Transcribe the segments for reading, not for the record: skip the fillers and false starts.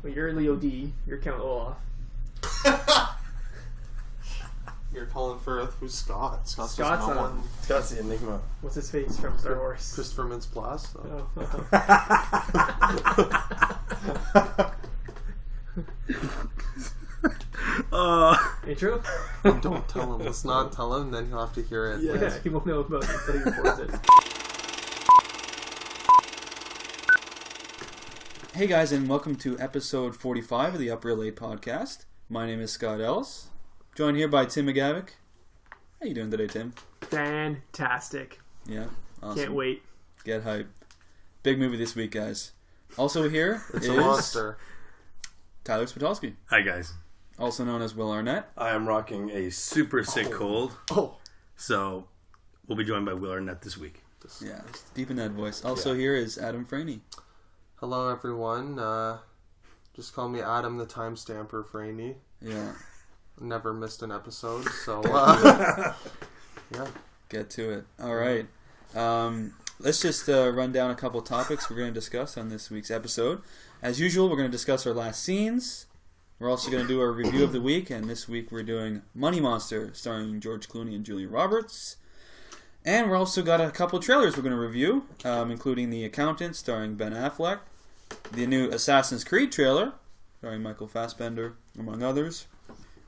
Well, you're Leo D. You're Count Olaf. You're calling for who's Scott? Scott's Scott's the Enigma. What's his face from Star Wars? Christopher Mintz-Plasse. Intro? Don't tell him. Let's not tell him. Then he'll have to hear it. Yeah, he won't know about it until he reports it. Hey guys, and welcome to episode 45 of the Up Relay podcast. My name is Scott Ellis, joined here by Tim McGavick. How you doing today, Tim? Fantastic. Yeah, awesome. Can't wait. Get hype. Big movie this week, guys. Also here It's is a monster. Tyler Spitolsky, Hi guys. also known as Will Arnett. I am rocking a super sick cold. So we'll be joined by Will Arnett this week. Yeah, deep in that voice. Also here is Adam Franey. Hello, everyone. Just call me Adam the Timestamper Franey. Yeah, Never missed an episode, so yeah. get to it. All right. Let's just run down a couple topics we're going to discuss on this week's episode. As usual, we're going to discuss our last scenes. We're also going to do our review of the week, and this week we're doing Money Monster, starring George Clooney and Julia Roberts. And we're also got a couple trailers we're going to review, including The Accountant, starring Ben Affleck, the new Assassin's Creed trailer, starring Michael Fassbender, among others,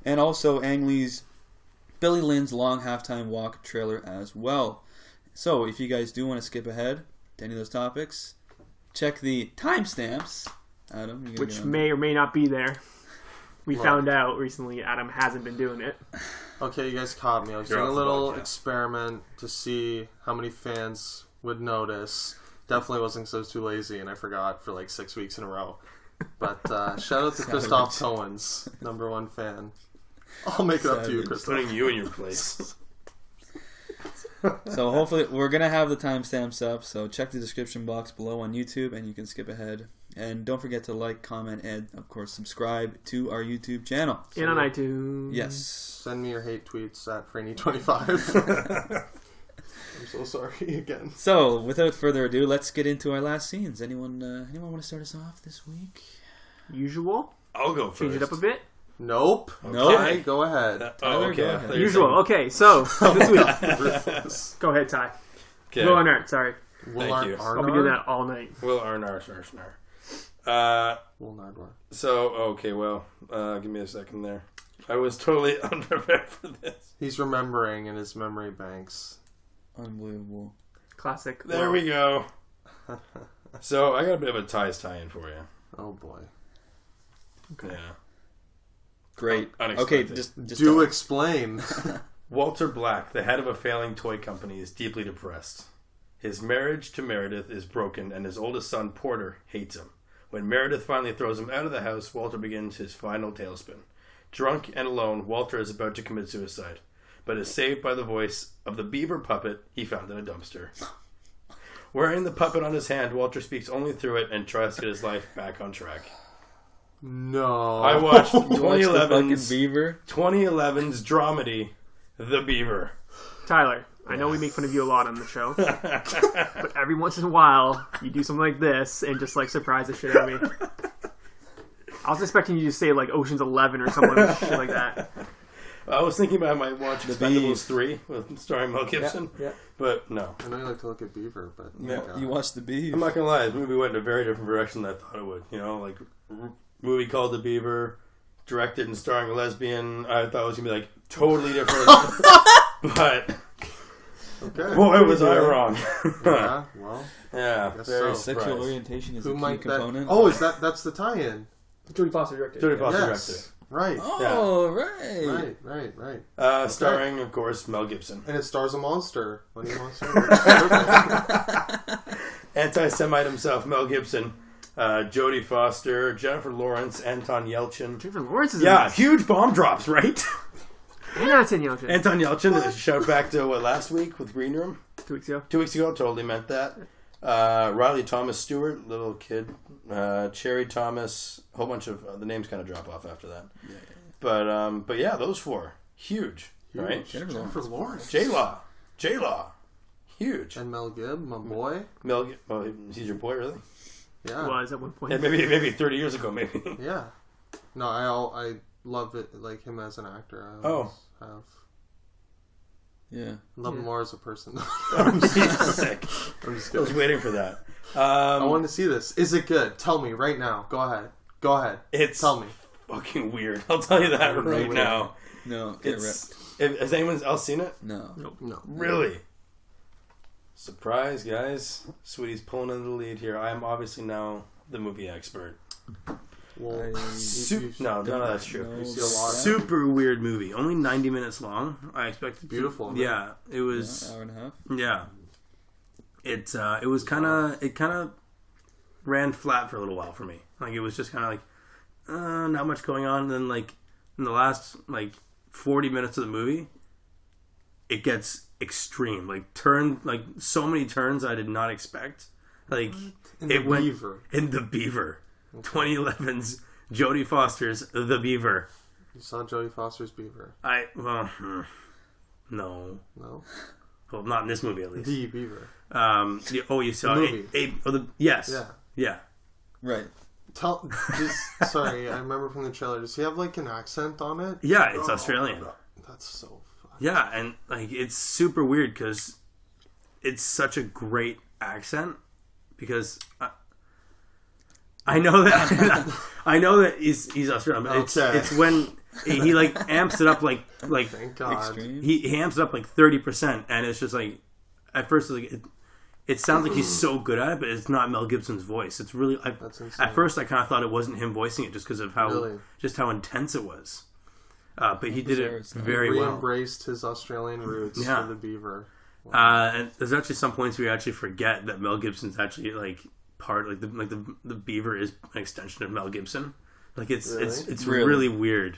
and also Ang Lee's Billy Lynn's Long Halftime Walk trailer as well. So, if you guys do want to skip ahead to any of those topics, check the timestamps. Adam, you Which may or may not be there. We found out recently Adam hasn't been doing it. Okay, you guys caught me. I was doing a little experiment to see how many fans would notice. Definitely wasn't because I was too lazy and I forgot for like 6 weeks in a row. But shout out to Christoph Cohen's #1 fan. I'll make it up to you, Christoph. Putting you in your place. So hopefully we're going to have the timestamps up, so check the description box below on YouTube and you can skip ahead. And don't forget to like, comment, and of course subscribe to our YouTube channel. And on iTunes. Yes. Send me your hate tweets at Franny25. I'm so sorry again. So, without further ado, let's get into our last scenes. Anyone want to start us off this week? Usual. I'll go first. Change it up a bit. Nope. Nope. Okay, go ahead. Tyler, go ahead. Usual. Okay, so this week. Go ahead, Ty. Okay. Will Arnett, sorry. Thank you. I'll be doing that all night. Will Arnett. Will Nardwar. So, okay, well, give me a second there. I was totally unprepared for this. He's remembering in his memory banks. Unbelievable. Classic. There we go. So, I got a bit of a ties tie-in for you. Oh boy. Yeah. Great. Unexpected. Okay, just Do explain. Walter Black, the head of a failing toy company, is deeply depressed. His marriage to Meredith is broken, and his oldest son, Porter, hates him. When Meredith finally throws him out of the house, Walter begins his final tailspin. Drunk and alone, Walter is about to commit suicide, but is saved by the voice of the Beaver puppet he found in a dumpster. Wearing the puppet on his hand, Walter speaks only through it and tries to get his life back on track. No. I watched watch the fucking 2011's Beaver. 2011's dramedy, The Beaver. Tyler, I know we make fun of you a lot on the show, but every once in a while, you do something like this and just, like, surprise the shit out of me. I was expecting you to say, like, Ocean's 11 or something shit like that. I was thinking about I might watch Expendables 3 with starring Mel Gibson, Yeah. but no. I know you like to look at Beaver, but... You watched the Beaver. I'm not gonna lie, the movie went in a very different direction than I thought it would. You know, like, movie called The Beaver, directed and starring a lesbian. I thought it was gonna be, like, totally different. But... Okay. Boy, was I wrong. Yeah, well... Yeah, Guess very so. Sexual surprised. orientation is Who a key might component. that... Oh, that's the tie-in. Jodie Foster directed. Jodie Foster Yes. directed. Right. Oh, right. Right. Starring, of course, Mel Gibson. And it stars a monster. Money monster. Anti-Semite himself, Mel Gibson. Jodie Foster, Jennifer Lawrence, Anton Yelchin. Jennifer Lawrence is in Yeah, this. huge bomb drops, right? And Anton Yelchin. Anton Yelchin, shout back to last week with Green Room. 2 weeks ago. 2 weeks ago, totally meant that. Riley Thomas Stewart, little kid. Cherry Thomas, a whole bunch of the names kind of drop off after that. Yeah. But yeah, those four, huge. Right? Jennifer Lawrence. J-Law, huge. And Mel Gibb, my boy. Well, he's your boy, really? Yeah. was at one point. Yeah, maybe 30 years ago, maybe. Yeah. No, I love it, like him as an actor. I always have. Yeah. Love him more as a person. He's sick. I'm just I kidding. was waiting for that. I want to see this. Is it good? Tell me right now. Go ahead. Tell me. Fucking weird. I'll tell you that right now. No, get ripped. Has anyone else seen it? No. No. Really? Surprise, guys. Sweetie's pulling in the lead here. I am obviously now the movie expert. Well, No, none of that's true. You see a lot. Super weird movie. Only 90 minutes long. I expected Beautiful. Yeah, it was. Hour and a half. Yeah, it was kind of ran flat for a little while for me. Like it was just kind of like not much going on. And then like in the last like 40 minutes of the movie, it gets extreme. Like so many turns I did not expect. Like Beaver. In the Beaver. 2011's Jodie Foster's The Beaver. You saw Jodie Foster's Beaver? No. No. Well, not in this movie at least. The Beaver. You saw the movie. Yes. Yeah. Right. Sorry, I remember from the trailer. Does he have like an accent on it? Yeah, it's Australian. That's so fun. Yeah, and like it's super weird because it's such a great accent because I know that he's Australian. But it's when he like amps it up like Thank God. Extreme. he amps it up like 30%, and it's just like at first like it sounds like he's so good at it, but it's not Mel Gibson's voice. It's really That's insane. at first I kind of thought it wasn't him voicing it just because of how intense it was. But he did it very well. Re-embraced his Australian roots for the Beaver. Wow. And there's actually some points where you actually forget that Mel Gibson's actually like part the Beaver is an extension of Mel Gibson. Like it's really weird.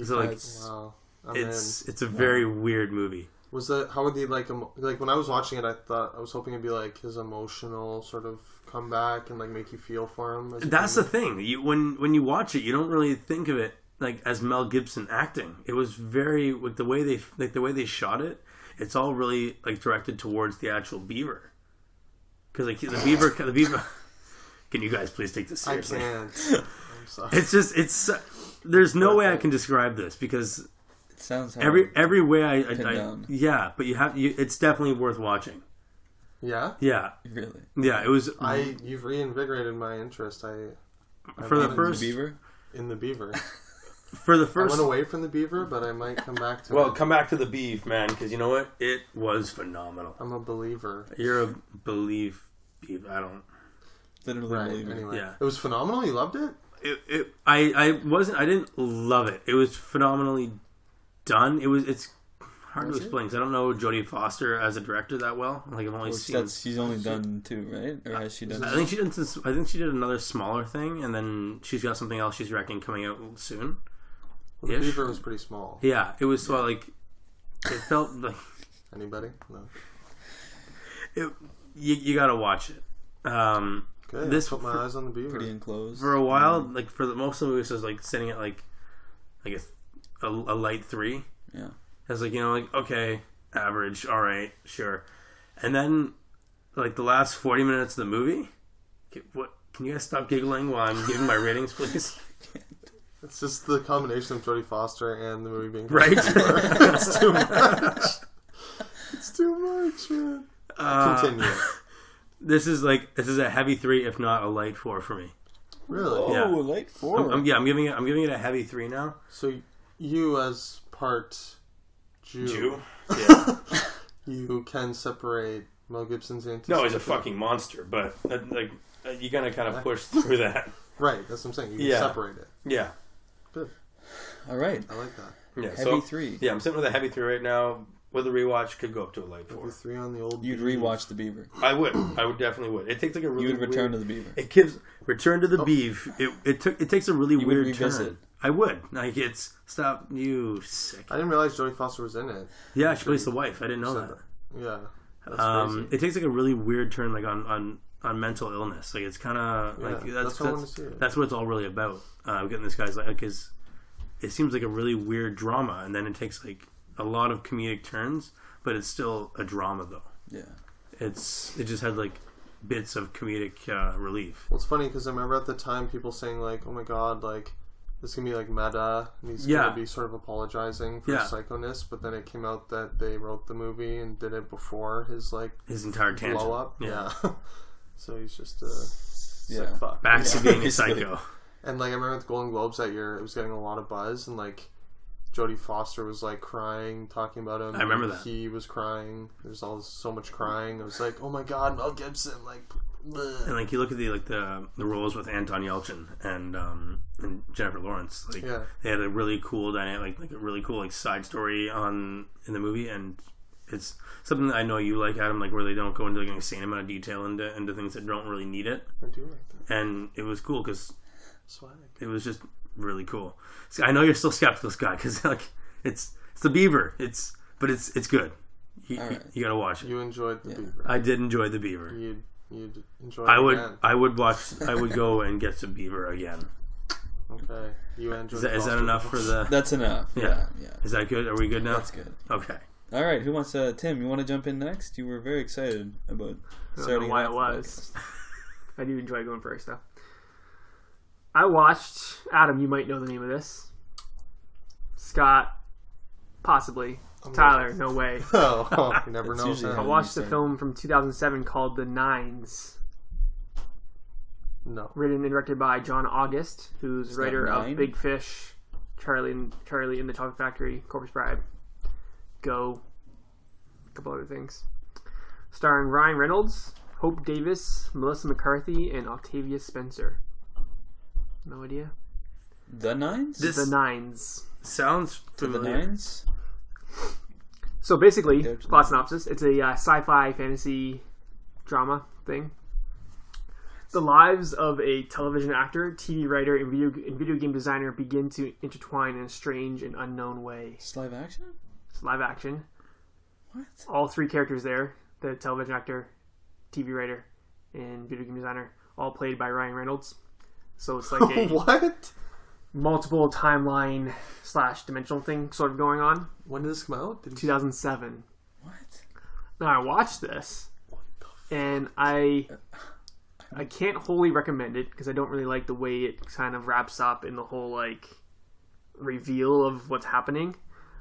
So like Wow. it's a very weird movie. Was that how would he like when I was watching it? I was hoping it'd be like his emotional sort of comeback and like make you feel for him. That's the thing. When you watch it, you don't really think of it like as Mel Gibson acting. It was very with the way they shot it. It's all really like directed towards the actual Beaver. Because like the Beaver. Can you guys please take this seriously? I can't. I'm sorry. It's there's no way I can describe this because it sounds every way I down. Yeah, but it's definitely worth watching. Yeah. Yeah. Really. Yeah, it was. You've reinvigorated my interest. For the first Beaver. In the Beaver. For the first. I went away from the Beaver, but I might come back to it. Well, come back to the Beef, man, because you know what? It was phenomenal. I'm a believer. You're a Beef. I don't. Literally Right. believer. Anyway, Yeah. it was phenomenal. You loved it. I didn't love it. It was phenomenally done. It's hard to explain because I don't know Jodie Foster as a director that well. Like I've only seen. She's only done two, right? Or has she done? I think she did another smaller thing, and then she's got something else she's directing coming out soon. Well, the Beaver was pretty small. Yeah, it was so like it felt like Anybody? No. You gotta watch it. Good. This put my eyes on the Beaver. Pretty enclosed. For a while, like for most of the movies, I was like sitting at like a light 3. Yeah. I was like, like okay, average, all right, sure. And then like the last 40 minutes of the movie, what? Can you guys stop giggling while I'm giving my ratings, please? It's just the combination of Jodie Foster and the movie being Right? It's too much. It's too much, man. Continue. This is a heavy 3, if not a light 4 for me. Really? Oh, Yeah. light 4. I'm giving it a heavy 3 now. So you, as part Jew, Yeah. you can separate Mel Gibson's anti. No, he's a fucking monster, but you're gonna kind of push through that. Right, that's what I'm saying. You can separate it. Yeah. Good. All right. I like that. Yeah. Heavy 3. Yeah, I'm sitting with a heavy 3 right now. With a rewatch, could go up to a light 4. Maybe 3 on the old. You'd Beaver. rewatch the Beaver. I would definitely would. It takes like a really You would return weird, to the Beaver. It gives Return to the Beef. It takes a really You would weird revisit. turn. I would. Like it's stop you sick. I didn't realize Jodie Foster was in it. Yeah, she plays the wife. I didn't know that. Yeah. That's crazy. It takes like a really weird turn, like on mental illness. Like it's kind of like that's what I want to see it. that's what it's all really about. Getting this guy's like, because it seems like a really weird drama, and then it takes like a lot of comedic turns, but it's still a drama though. Yeah. It just had like bits of comedic relief. Well, it's funny because I remember at the time people saying like, "Oh my god, like this is gonna be like meta," and he's gonna be sort of apologizing for his psychoness. But then it came out that they wrote the movie and did it before his entire tangent blow up. Yeah. So he's just sick Yeah. fuck. Back to being a psycho. And like I remember with Golden Globes that year, it was getting a lot of buzz, and like Jodie Foster was like crying, talking about him. I remember that. He was crying. There's so much crying. I was like, oh my god, Mel Gibson, like. Bleh. And like you look at the roles with Anton Yelchin and Jennifer Lawrence, like they had a really cool dynamic, like a really cool like side story in the movie, and it's something that I know you like, Adam, like where they don't go into like an insane amount of detail into things that don't really need it. I do like that. And it was cool because it was just really cool. So I know you're still skeptical, Scott, because like it's the Beaver. It's good. You gotta watch it. You enjoyed the Beaver. I did enjoy the Beaver. You'd enjoy it again. I would go and get some Beaver again. Okay. You enjoyed Is that enough for the... That's enough. Yeah. Is that good? Are we good now? That's good. Okay. All right. Who wants to... Tim, you want to jump in next? You were very excited about I don't know why it was. I do enjoy going first, though. I watched... Adam, you might know the name of this. Scott, possibly. Tyler, no way. You never know. I watched the film from 2007 called The Nines. No. Written and directed by John August, who's the writer of Big Fish, Charlie in the Chocolate Factory, Corpse Bride, Go, a couple other things. Starring Ryan Reynolds, Hope Davis, Melissa McCarthy, and Octavia Spencer. No idea. The Nines? The Nines. Sounds familiar. The Nines? So basically, plot synopsis, it's a sci-fi fantasy drama thing. The lives of a television actor, TV writer, and video game designer begin to intertwine in a strange and unknown way. It's live action? It's live action. What? All three characters there, the television actor, TV writer, and video game designer, all played by Ryan Reynolds. So it's like a... What? Multiple timeline / dimensional thing sort of going on. When did this come out? 2007. What? Now I watched this, and I can't wholly recommend it because I don't really like the way it kind of wraps up in the whole like reveal of what's happening.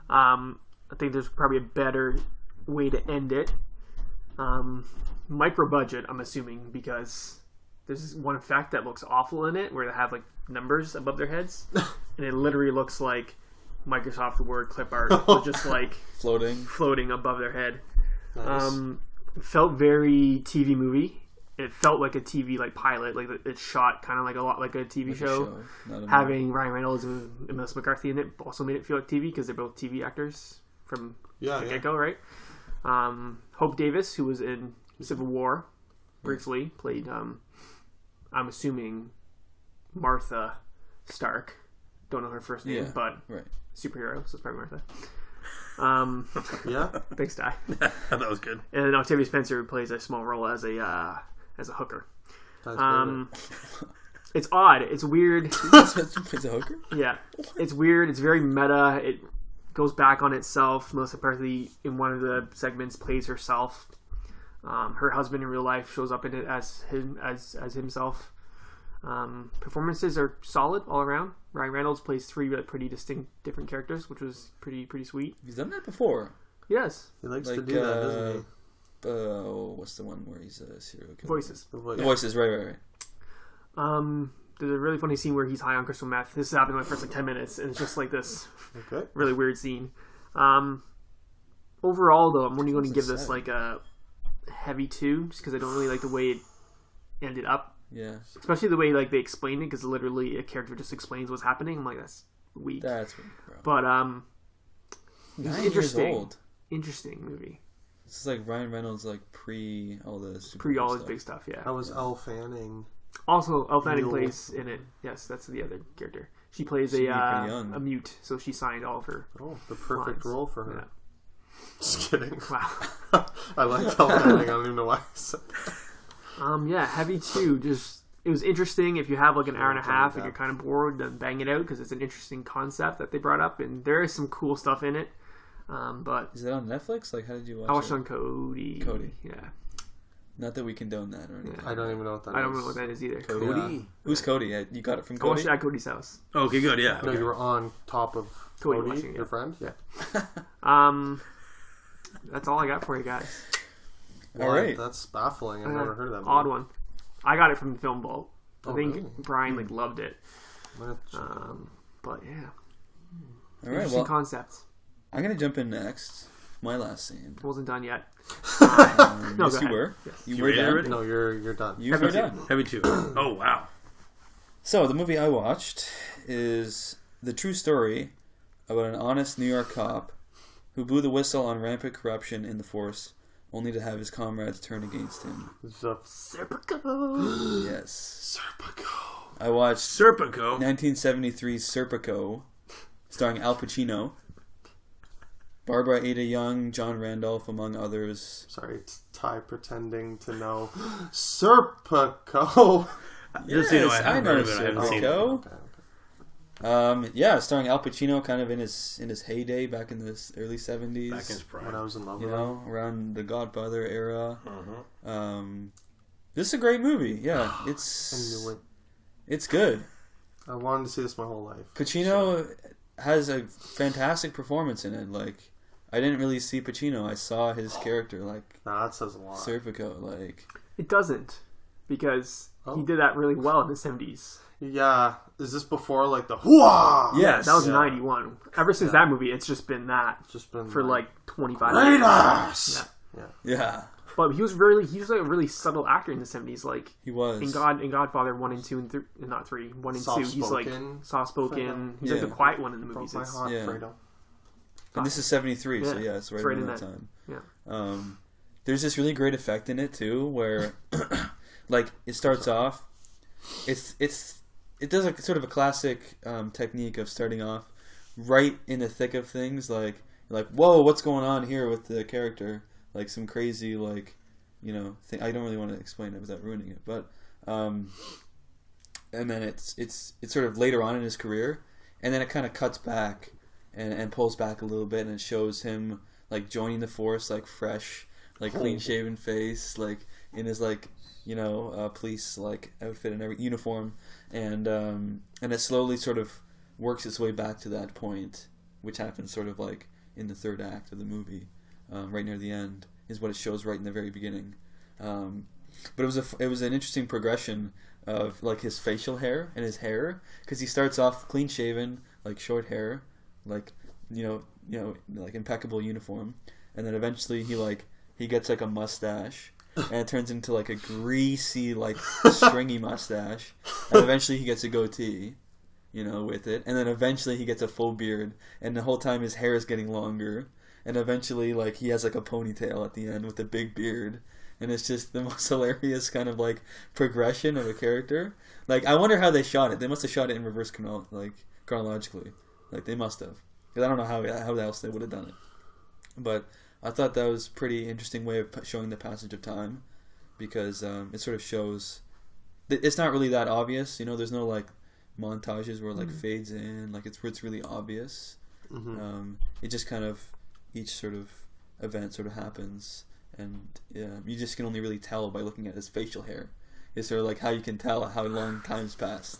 I think there's probably a better way to end it. Micro budget, I'm assuming, because there's one effect that looks awful in it where they have like numbers above their heads, and it literally looks like Microsoft Word clip art, but just like floating above their head. Nice. It felt very TV movie. It felt like a TV like pilot, like it's shot kind of like a lot like a TV show. Having Ryan Reynolds and Melissa McCarthy in it also made it feel like TV because they're both TV actors from the get-go, right? Hope Davis, who was in Civil War, briefly played. I'm assuming Martha Stark. Don't know her first name, but superhero, so it's probably Martha. Thanks, Ty. That was good. And then Octavia Spencer plays a small role as a hooker. It's odd. It's weird. Plays a hooker? Yeah, it's weird. It's very meta. It goes back on itself. Melissa McCarthy in one of the segments plays herself. Her husband in real life shows up in it as himself. Performances are solid all around. Ryan Reynolds plays three pretty distinct different characters, which was pretty sweet. He's done that before. Yes. He likes to do that, doesn't he? What's the one where he's a serial killer? Voices. The Voices, right. There's a really funny scene where he's high on crystal meth. This happened in the first 10 minutes, and it's just like this really weird scene. Overall, though, I'm only going to give this like a heavy 2, just because I don't really like the way it ended up. Yeah. Especially the way like they explained it, because literally a character just explains what's happening. I'm like, that's weak. That's weak, bro. But 9 interesting. years old. Interesting movie. This is like Ryan Reynolds, like pre all the his big stuff. Yeah. How was Elle Fanning? Also, Elle Fanning plays in it. Yes, that's the other character. She plays a mute, so she signed all of her. Oh, the perfect role for her. Yeah. Just kidding. Wow. I like Elle Fanning. I don't even know why I said that. Yeah, heavy 2. Just it was interesting. If you have like an hour and a half and you're kind of bored, then bang it out because it's an interesting concept that they brought up, and there is some cool stuff in it. But is it on Netflix? Like, how did you watch it? I watched it on Cody. Cody. Yeah. Not that we condone that or anything. I don't even know what that is. I don't know what that is either. Cody? Yeah. Who's Cody? You got it from I watched Cody? it at Cody's house. Okay, good, yeah. No, you were on top of Cody Cody, watching it. your friend? Yeah. That's all I got for you guys. All right. That's baffling. I've never heard of that movie. Odd one. I got it from the Film Vault. I Oh, think really? Brian loved it. I'm gonna check it out. But yeah, All right, interesting well, concepts. I'm going to jump in next. My last scene. Wasn't done yet. Yes, go you ahead. were. Yes. You You were read it done. already? No, you're done. You were done. Heavy 2. Oh, wow. So, the movie I watched is the true story about an honest New York cop who blew the whistle on rampant corruption in the force, only to have his comrades turn against him. Serpico. Yes. Serpico. I watched Serpico. 1973's Serpico, starring Al Pacino, Barbara Ada Young, John Randolph, among others. Sorry, it's Ty pretending to know Serpico. Just so you know, I Yes, haven't know heard of it. I haven't seen it. Serpico. Okay. Yeah, starring Al Pacino, kind of in his heyday back in the early 70s. Back in his When prime. I was in love You with him. know, around the Godfather era. Uh-huh. This is a great movie. Yeah, I it's knew it. it's good. I wanted to see this my whole life. Pacino has a fantastic performance in it. Like, I didn't really see Pacino. I saw his character, like Nah, that says a lot. Serpico. Like, It doesn't, because he did that really well in the 70s. Yeah. Is this before like the hooah? yes, That was Yeah. 91. Ever since that movie, it's just been that It's just been for like 25 years. Raiders! Yeah. yeah, But he was like a really subtle actor in the 70s. Like he was. in Godfather 1 and 2 and 3, not 3, 1 and 2. He's like Soft-spoken. Soft-spoken. He's like Yeah. the quiet one in the Broke movies. my It's- heart, Yeah. Fredo. And this is 73, so Yeah, yeah, it's right it's right around in that that. time. Yeah. There's this really great effect in it too, where like it starts off, it does a sort of a classic technique of starting off right in the thick of things, like whoa, what's going on here with the character, like some crazy thing. I don't really want to explain it without ruining it, but and then it's sort of later on in his career, and then it kind of cuts back and pulls back a little bit, and it shows him like joining the force, like fresh, like clean shaven face, like in his police like outfit and every uniform, and it slowly sort of works its way back to that point, which happens sort of like in the third act of the movie, right near the end is what it shows right in the very beginning. But it was an interesting progression of like his facial hair and his hair, because he starts off clean shaven, like short hair, like like impeccable uniform, and then eventually he gets like a mustache, and it turns into like a greasy like stringy mustache, and eventually he gets a goatee, with it, and then eventually he gets a full beard, and the whole time his hair is getting longer, and eventually like he has like a ponytail at the end with a big beard. And it's just the most hilarious kind of like progression of a character. Like, I wonder how they shot it. They must have shot it in reverse chronologically. Like, they must have. Because I don't know how else they would have done it. But I thought that was a pretty interesting way of showing the passage of time, because it sort of shows. It's not really that obvious. There's no like montages where it like fades in. Like, it's really obvious. Mm-hmm. It just kind of each sort of event sort of happens. And you just can only really tell by looking at his facial hair. It's sort of like how you can tell how long time's passed.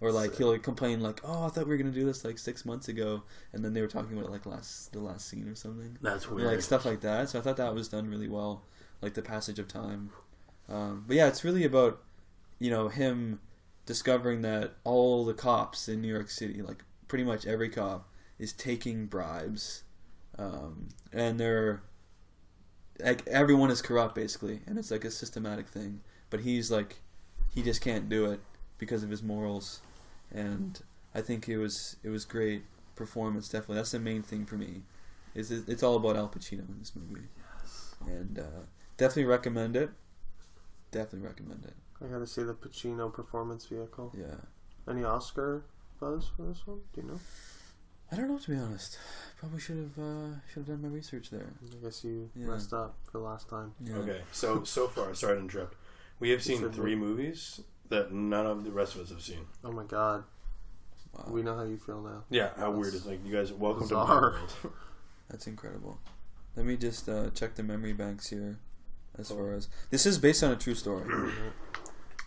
Or like he'll complain like, "Oh, I thought we were gonna do this like 6 months ago," and then they were talking about like the last scene or something. That's weird. Like stuff like that. So I thought that was done really well, like the passage of time. But yeah, it's really about him discovering that all the cops in New York City, like pretty much every cop, is taking bribes, and they're like everyone is corrupt basically, and it's like a systematic thing. But he's like, he just can't do it because of his morals, and I think it was great performance. Definitely, that's the main thing for me. It's all about Al Pacino in this movie. Yes. And definitely recommend it. Definitely recommend it. I gotta see the Pacino performance vehicle. Yeah. Any Oscar buzz for this one? Do you know? I don't know, to be honest. Probably should have done my research there. I guess you messed up for the last time. Yeah. Okay, so far, sorry to interrupt. We have seen said 3 movies that none of the rest of us have seen. Oh my god. Wow. We know how you feel now. Yeah, how weird is like you guys? Welcome to my bizarre. world. That's incredible. Let me just check the memory banks here. as far as this is based on a true story.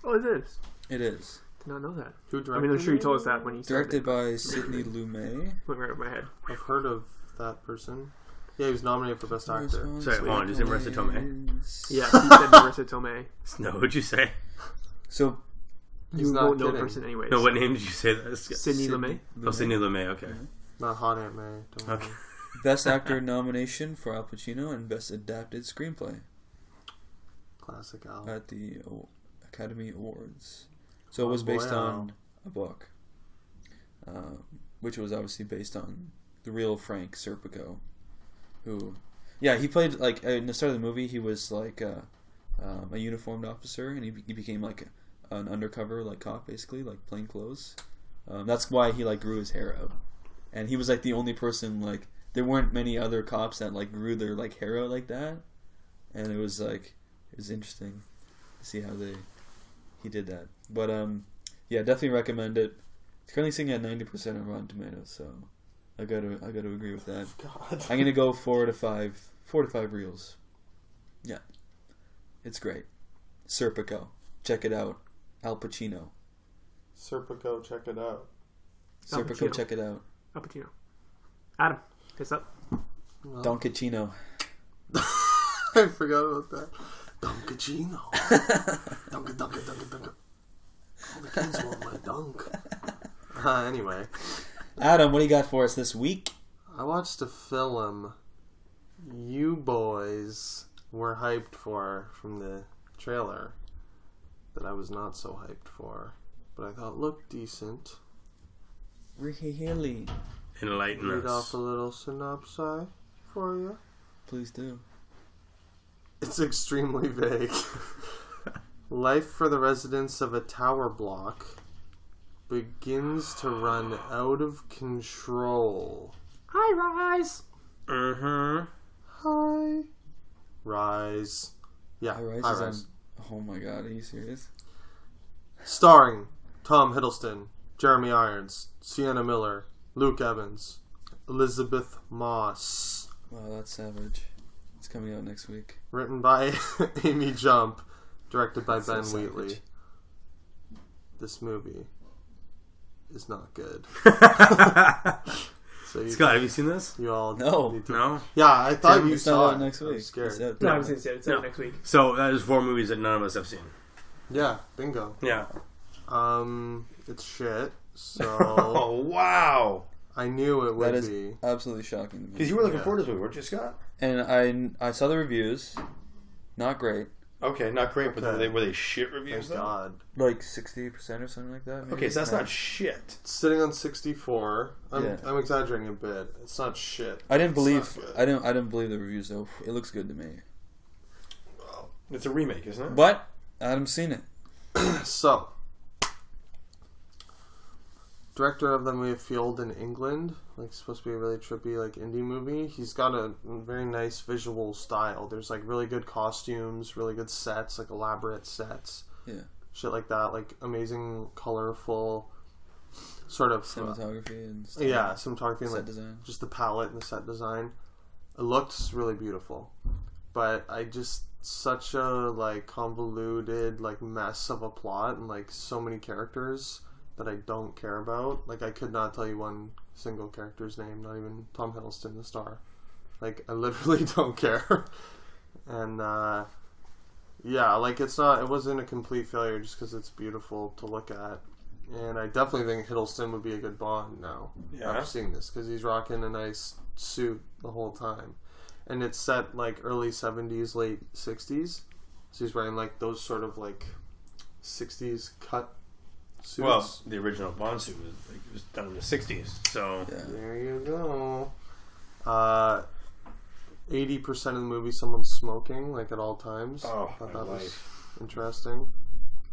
Oh, it is. It is. Did not know that. Who directed I mean, I'm sure you told us that when you started. Directed by Sidney Lumet. Went right over my head. I've heard of that person. Yeah, he was nominated for Best Actor. Sorry, hold on. Did you say Marissa Tomei? Yeah, he said Marissa Tomei. No, what'd you say? So He's You not won't know the kidding. person anyways. No, what name did you say that? Sidney Lumet. Oh, Sidney Lumet, okay. Not Hot Aunt May. Don't Okay. worry. Best Actor nomination for Al Pacino and Best Adapted Screenplay Classic Al. at the Academy Awards. So it was Oh, based boy, on a book, which was obviously based on the real Frank Serpico, who, yeah, he played like in the start of the movie. He was like a uniformed officer, and he became like an undercover like cop, basically like plain clothes. That's why he like grew his hair out, and he was like the only person like. There weren't many other cops that like grew their like hair out like that, and it was interesting to see how he did that. But yeah, definitely recommend it. It's currently sitting at 90% on Rotten Tomatoes, so I got to agree with that. God. I'm gonna go 4 to 5 reels. Yeah, it's great. Serpico, check it out. Al Pacino. Serpico, check it out. Al Serpico, Pacino. check it out. Al Pacino. Adam, piss up. Well, Donkachino. I forgot about that. Dunkachino. Dunka. All the kids want my dunk. Anyway, Adam, what do you got for us this week? I watched a film you boys were hyped for from the trailer that I was not so hyped for, but I thought looked decent. Ricky Haley. Enlighten Read us. off a little synopsis for you. Please do. It's extremely vague. Life for the residents of a tower block begins to run out of control. Hi, Rise. Mm-hmm. Hi. Rise. Yeah, High Rise High is Rise. on. Oh my god, are you serious? Starring Tom Hiddleston, Jeremy Irons, Sienna Miller, Luke Evans, Elizabeth Moss. Wow, that's savage. It's coming out next week. Written by Amy Jump, directed by Ben So Wheatley. savage. This movie is not good. So you, Scott, have you seen this? you all No. need to... No? Yeah, I thought you It's saw not it. out next week. I'm scared. It's out- No, I was going to say it's No. next week. So, there's 4 movies that none of us have seen. Yeah, bingo. Yeah. It's shit. So Oh, wow! I knew it would That is be. absolutely shocking to me. Because you were looking Yeah. forward to this movie, weren't you, Scott? And I saw the reviews. Not great. Okay, not great, but Okay. were they shit reviews, Thank though? God. Like 60% or something like that. Maybe? Okay, so that's not shit. It's sitting on 64. Yeah. I'm exaggerating a bit. It's not shit. I didn't It's believe. not good. I didn't believe the reviews though. It looks good to me. It's a remake, isn't it? But Adam's seen it. So, director of the movie Field in England, like supposed to be a really trippy like indie movie. He's got a very nice visual style. There's like really good costumes, really good sets, like elaborate sets. Yeah. Shit like that, like amazing, colorful, sort of Cinematography and stuff. yeah, cinematography and Set like design. just the palette and the set design. It looks really beautiful, but I just such a like convoluted like mess of a plot and like so many characters that I don't care about. Like I could not tell you one single character's name, not even Tom Hiddleston, the star. Like I literally don't care. And yeah, like it wasn't a complete failure just because it's beautiful to look at. And I definitely think Hiddleston would be a good Bond now. Yeah. After seeing this, because he's rocking a nice suit the whole time. And it's set like early 70s, late 60s. So he's wearing like those sort of like 60s cut suits. Well, the original Bond suit was done in the 60s, so... Yeah. There you go. 80% of the movie someone's smoking like at all times. Oh, I thought my that was life. interesting.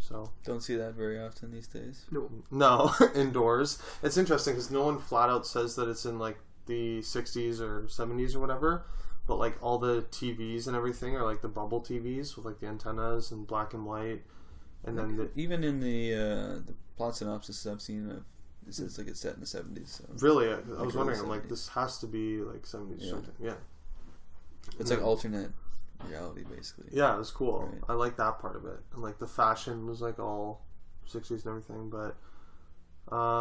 So Don't see that very often these days. no, indoors. It's interesting because no one flat out says that it's in like the 60s or 70s or whatever, but like all the TVs and everything are like the bubble TVs with like the antennas and black and white, and then the, Even in the plot synopsis I've seen, it says like it's set in the 70s. So really, I was Like wondering, early I'm like 70s. this has to be like 70s or Yeah. something. Yeah, it's like alternate reality, basically. Yeah, it was cool. Right. I like that part of it. And like the fashion was like all 60s and everything. But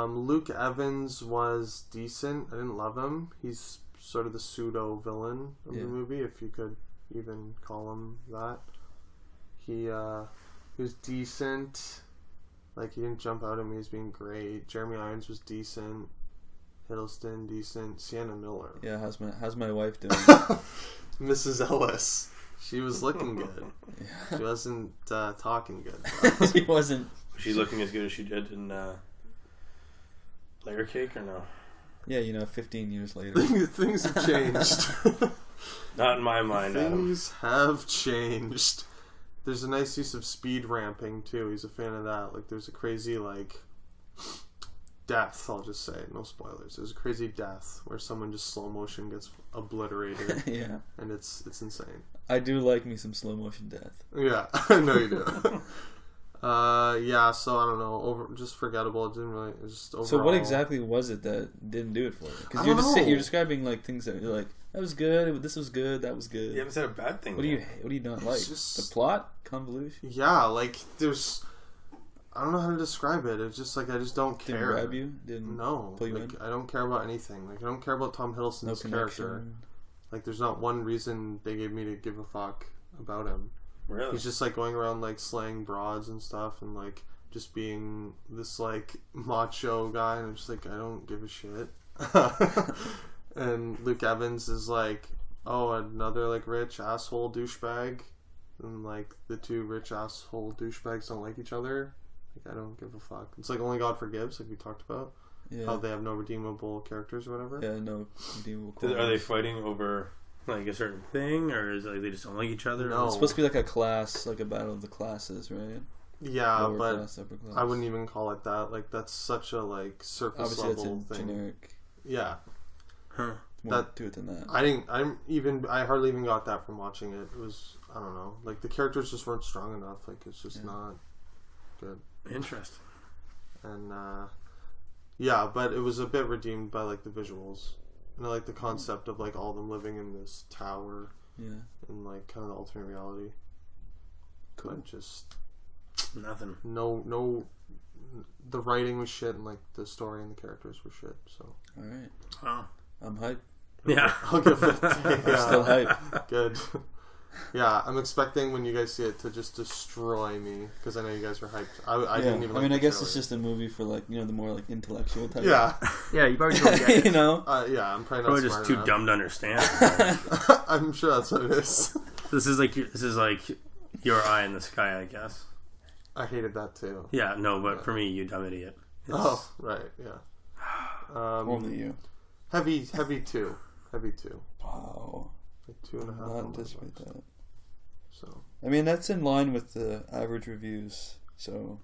Luke Evans was decent. I didn't love him. He's sort of the pseudo villain of the movie, if you could even call him that. He was decent. Like, he didn't jump out at me as being great. Jeremy Irons was decent. Hiddleston, decent. Sienna Miller. Yeah, how's my wife doing? Mrs. Ellis. She was looking good. Yeah. She wasn't talking good. She wasn't. Was she looking as good as she did in Layer Cake or no? Yeah, 15 years later. Things have changed. Not in my mind, Things have changed. There's a nice use of speed ramping, too. He's a fan of that. Like, there's a crazy, like, death, I'll just say. No spoilers. There's a crazy death where someone just slow motion gets obliterated. Yeah. And it's insane. I do like me some slow motion death. Yeah, I know you do. Yeah, so I don't know. Just forgettable. It didn't really. It just overall. So what exactly was it that didn't do it for you? Because you're describing like things that you're like, that was good. This was good. That was good. You haven't said a bad thing. What do you not like? Just, the plot convolution. Yeah, like there's. I don't know how to describe it. It's just like I just don't care. Didn't grab you? Didn't pull you in? I don't care about anything. Like I don't care about Tom Hiddleston's character. Like there's not one reason they gave me to give a fuck about him. Really? He's just like going around like slaying broads and stuff and like just being this like macho guy, and I'm just like, I don't give a shit. And Luke Evans is like, oh, another like rich asshole douchebag, and like the two rich asshole douchebags don't like each other. Like I don't give a fuck. It's like Only God Forgives, like we talked about. Yeah. How they have no redeemable characters or whatever. Yeah, no redeemable. Are they fighting over like a certain thing, or is it like they just don't like each other? No. It's supposed to be like a class, like a battle of the classes, right? Yeah, Lower but class, upper class. I wouldn't even call it that. Like that's such a like surface Obviously, level that's a thing. generic. Yeah. Huh. More to it than that. I hardly even got that from watching it. It was, I don't know, like the characters just weren't strong enough. Like it's just not good. Interesting. And yeah, but it was a bit redeemed by like the visuals. And I like the concept of like all of them living in this tower. Yeah. In like kind of the alternate reality. Cool. But just Nothing. no. The writing was shit, and like the story and the characters were shit. So. All right. Oh. I'm hyped. Yeah. I'll give it. I'm still hyped. Good. Yeah, I'm expecting when you guys see it to just destroy me because I know you guys were hyped. I didn't even. I mean, I guess it's just a movie for like the more like intellectual type. Yeah. Yeah, you probably don't get it. Yeah, I'm probably not just smart too enough. dumb to understand. I'm sure that's what it is. This is like your eye in the sky, I guess. I hated that too. Yeah, no, but for me, you dumb idiot. Oh, right, yeah. Only you. Heavy 2. Heavy 2. Wow. Like 2.5. Not anticipate that. So. I mean, that's in line with the average reviews. So.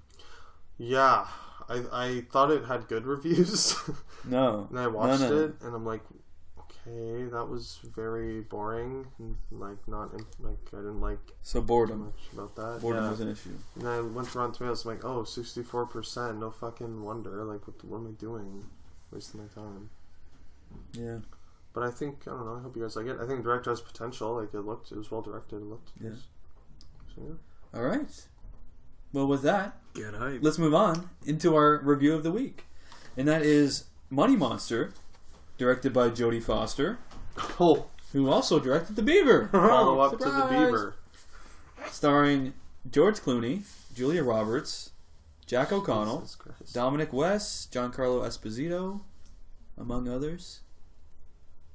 Yeah, I thought it had good reviews. No. And I watched it, and I'm like, okay, that was very boring. And like not like I didn't like. So boredom. Too much about that. Boredom was an issue. And I went to Rotten Tomatoes. I'm like, oh, 64%. No fucking wonder. Like, what am I doing? Wasting my time. Yeah. But I think, I don't know, I hope you guys like it. I think the director has potential. Like, it was well directed. It looked Yeah. nice. So, yeah. All right. Well, with that, Get hype. let's move on into our review of the week. And that is Money Monster, directed by Jodie Foster, Oh, who also directed The Beaver. follow up to the Surprise! Beaver. Starring George Clooney, Julia Roberts, Jack O'Connell, Jesus Christ. Dominic West, Giancarlo Esposito, among others.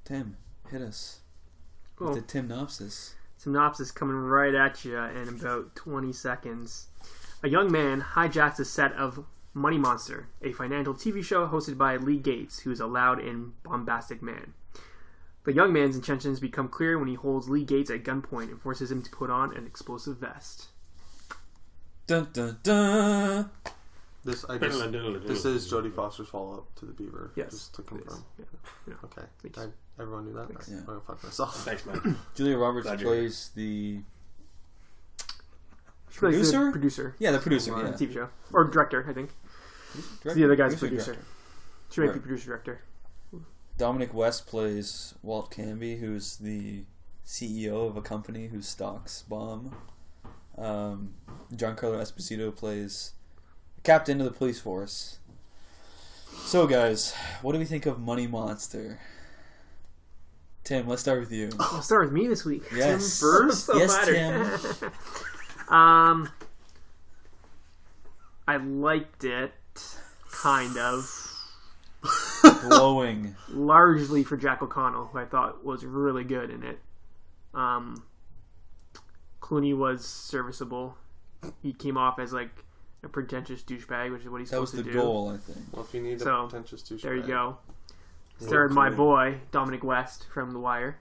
Tim, hit us with the Timnopsis. Synopsis coming right at you in about 20 seconds. A young man hijacks a set of Money Monster, a financial TV show hosted by Lee Gates, who is a loud and bombastic man. The young man's intentions become clear when he holds Lee Gates at gunpoint and forces him to put on an explosive vest. Dun dun dun! This is Jodie Foster's follow-up to the Beaver. Yes. Just to confirm. Yeah. Okay. Thanks. Everyone knew that? Thanks. Nice. I'm going to fuck myself. Thanks, man. Julia Roberts Glad you're here. plays the She plays producer? the producer. Yeah, the producer. On Yeah. the TV show. Or director, I think. Director? The other guy's Producer, producer. She might be Right. producer director. Dominic West plays Walt Canby, who's the CEO of a company whose stocks bomb. Giancarlo Esposito plays captain of the police force. So, guys, what do we think of Money Monster? Tim, let's start with you. I'll start with me this week. Yes. Tim first. Yes, Tim. I liked it, kind of. Glowing. Largely for Jack O'Connell, who I thought was really good in it. Clooney was serviceable. He came off as like a pretentious douchebag, which is what he's supposed to do. That was the goal, I think. Well, if you need a pretentious douchebag. There you go. Starred my boy, Dominic West, from The Wire.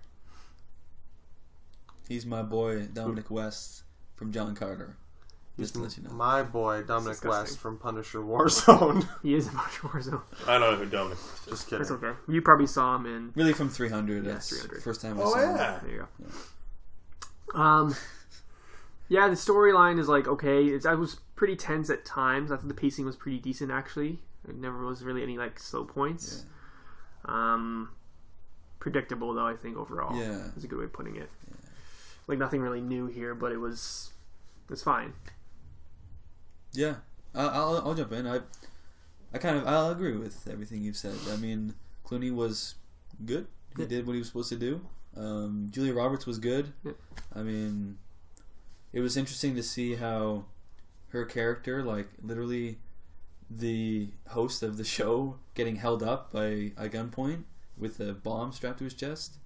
He's my boy, Dominic West, from John Carter. Just to let you know. My boy, Dominic West, from Punisher Warzone. He is in Punisher Warzone. I don't know who Dominic West is. Just kidding. That's okay. You probably saw him in... Really from 300. Yeah, That's 300. First time I saw him. There you go. Yeah, the storyline is like, okay. I was pretty tense at times. I thought the pacing was pretty decent, actually. There never was really any like slow points. Yeah. Predictable, though, I think, overall. Yeah. That's a good way of putting it. Yeah. Like, nothing really new here, but it was fine. Yeah, I'll jump in. I'll agree with everything you've said. I mean, Clooney was good. He did what he was supposed to do. Julia Roberts was good. Yeah. I mean, it was interesting to see how her character, like literally the host of the show, getting held up by a gunpoint with a bomb strapped to his chest,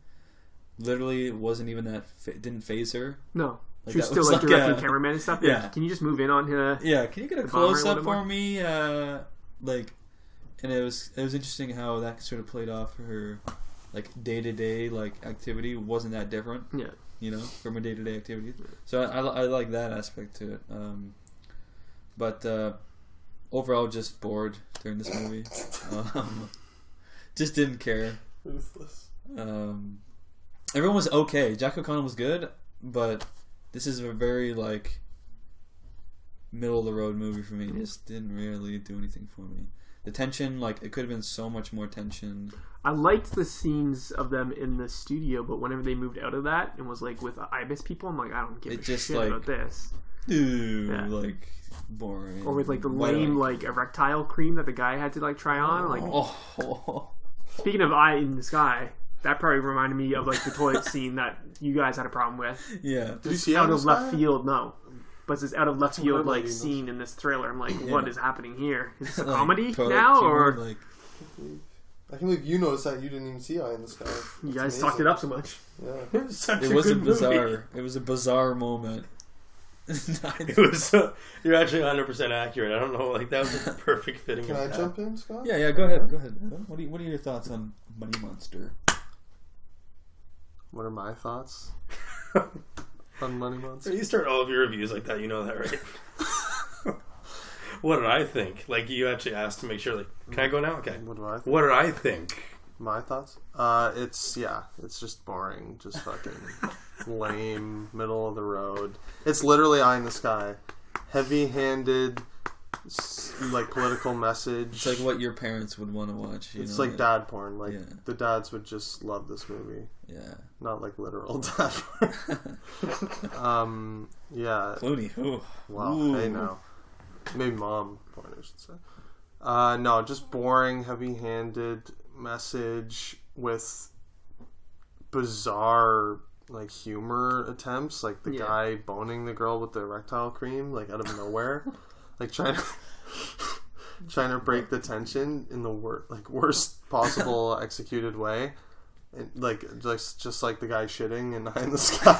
literally wasn't even didn't faze her. No. Like she was still like directing cameraman and stuff. Yeah. Can you just move in on her? Yeah. Can you get a close up for me? And it was interesting how that sort of played off her, like day to day like activity wasn't that different. Yeah. You know, from her day to day activities. So I like that aspect to it. But overall, just bored during this movie. Just didn't care. Ruthless. Everyone was okay. Jack O'Connell was good, but this is a very like middle of the road movie for me. It just didn't really do anything for me. The tension, like it could have been so much more tension. I liked the scenes of them in the studio, but whenever they moved out of that and was like with IBIS people, I'm like, I don't give a shit about this. Like boring. Or with like the lame like erectile cream that the guy had to like try on. Like, speaking of Eye in the Sky, that probably reminded me of like the toilet scene that you guys had a problem with. Yeah. Did you see out of left field? No. But it's this out of left field like scene in this trailer. I'm like, what is happening here? Is this a comedy now or? Like, I can't believe you noticed that you didn't even see Eye in the Sky. You guys talked it up so much. Yeah. It was bizarre. It was a bizarre moment. It was. You're actually 100% accurate. I don't know. Like that was a perfect fitting. Can I jump in, Scott? Yeah. Go ahead. Adam. What are your thoughts on Money Monster? What are my thoughts on Money Monster? You start all of your reviews like that. You know that, right? What did I think? Like you actually asked to make sure. Like, can I go now? Okay. What do I think? What did I think? My thoughts? It's just boring. Just fucking lame, middle of the road. It's literally Eye in the Sky. Heavy-handed, like political message. It's like what your parents would want to watch. It's like dad porn. Like the dads would just love this movie. Yeah. Not like literal dad porn. Yeah. Clooney. Ooh. Wow. Ooh. Hey now. Maybe mom porn, I should say. No, just boring, heavy-handed message with bizarre like humor attempts, like the guy boning the girl with the erectile cream like out of nowhere, like trying to break the tension in the worst possible executed way, and like just like the guy shitting in Eye in the Sky.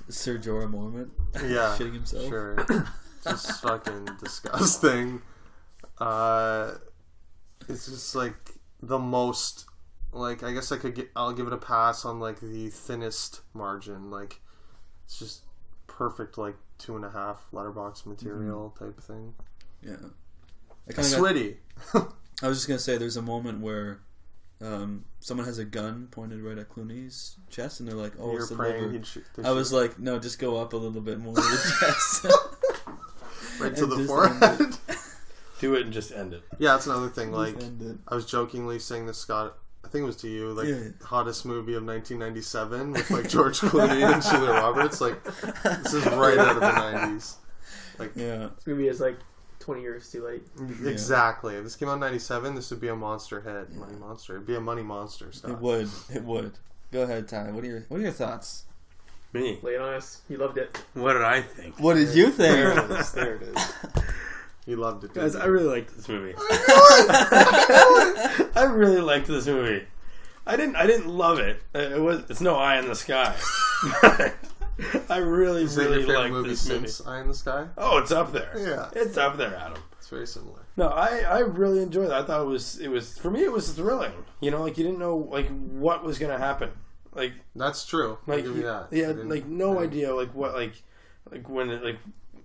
Sir Jorah moment. Yeah, shitting himself. Sure. Just fucking disgusting. It's just like the most, like, I guess I'll give it a pass on like the thinnest margin. Like it's just perfect, like 2.5 letterbox material type of thing. Yeah. Switty. I was just gonna say there's a moment where someone has a gun pointed right at Clooney's chest and they're like, oh, it's the liver. I was like, no, just go up a little bit more to the chest. Right to the forehead. Do it and just end it. Yeah, that's another thing. Like I was jokingly saying to Scott I think it was to you, like, Yeah. hottest movie of 1997 with, like, George Clooney and Julia Roberts. Like, this is right out of the 90s. Like, Yeah. This movie is like 20 years too late. exactly. If this came out in 97, this would be a monster hit. Money Monster. It'd be a money monster stuff. It would. Go ahead, Ty. What are your thoughts? Me. Lay it on us. You loved it. What did I think? What did you There think? it is. There it is. You loved it, Guys, didn't I you? really liked this movie. I really liked this movie. I didn't love it. It's no Eye in the Sky. But I really, Is that really your favorite liked movie this movie. since Eye in the Sky? Oh, it's up there. Yeah. It's up there, Adam. It's very similar. No, I really enjoyed it. I thought it was for me it was thrilling. You know, like you didn't know like what was gonna happen. Like That's true. I'll like give you that. yeah, I didn't- like no I- idea like what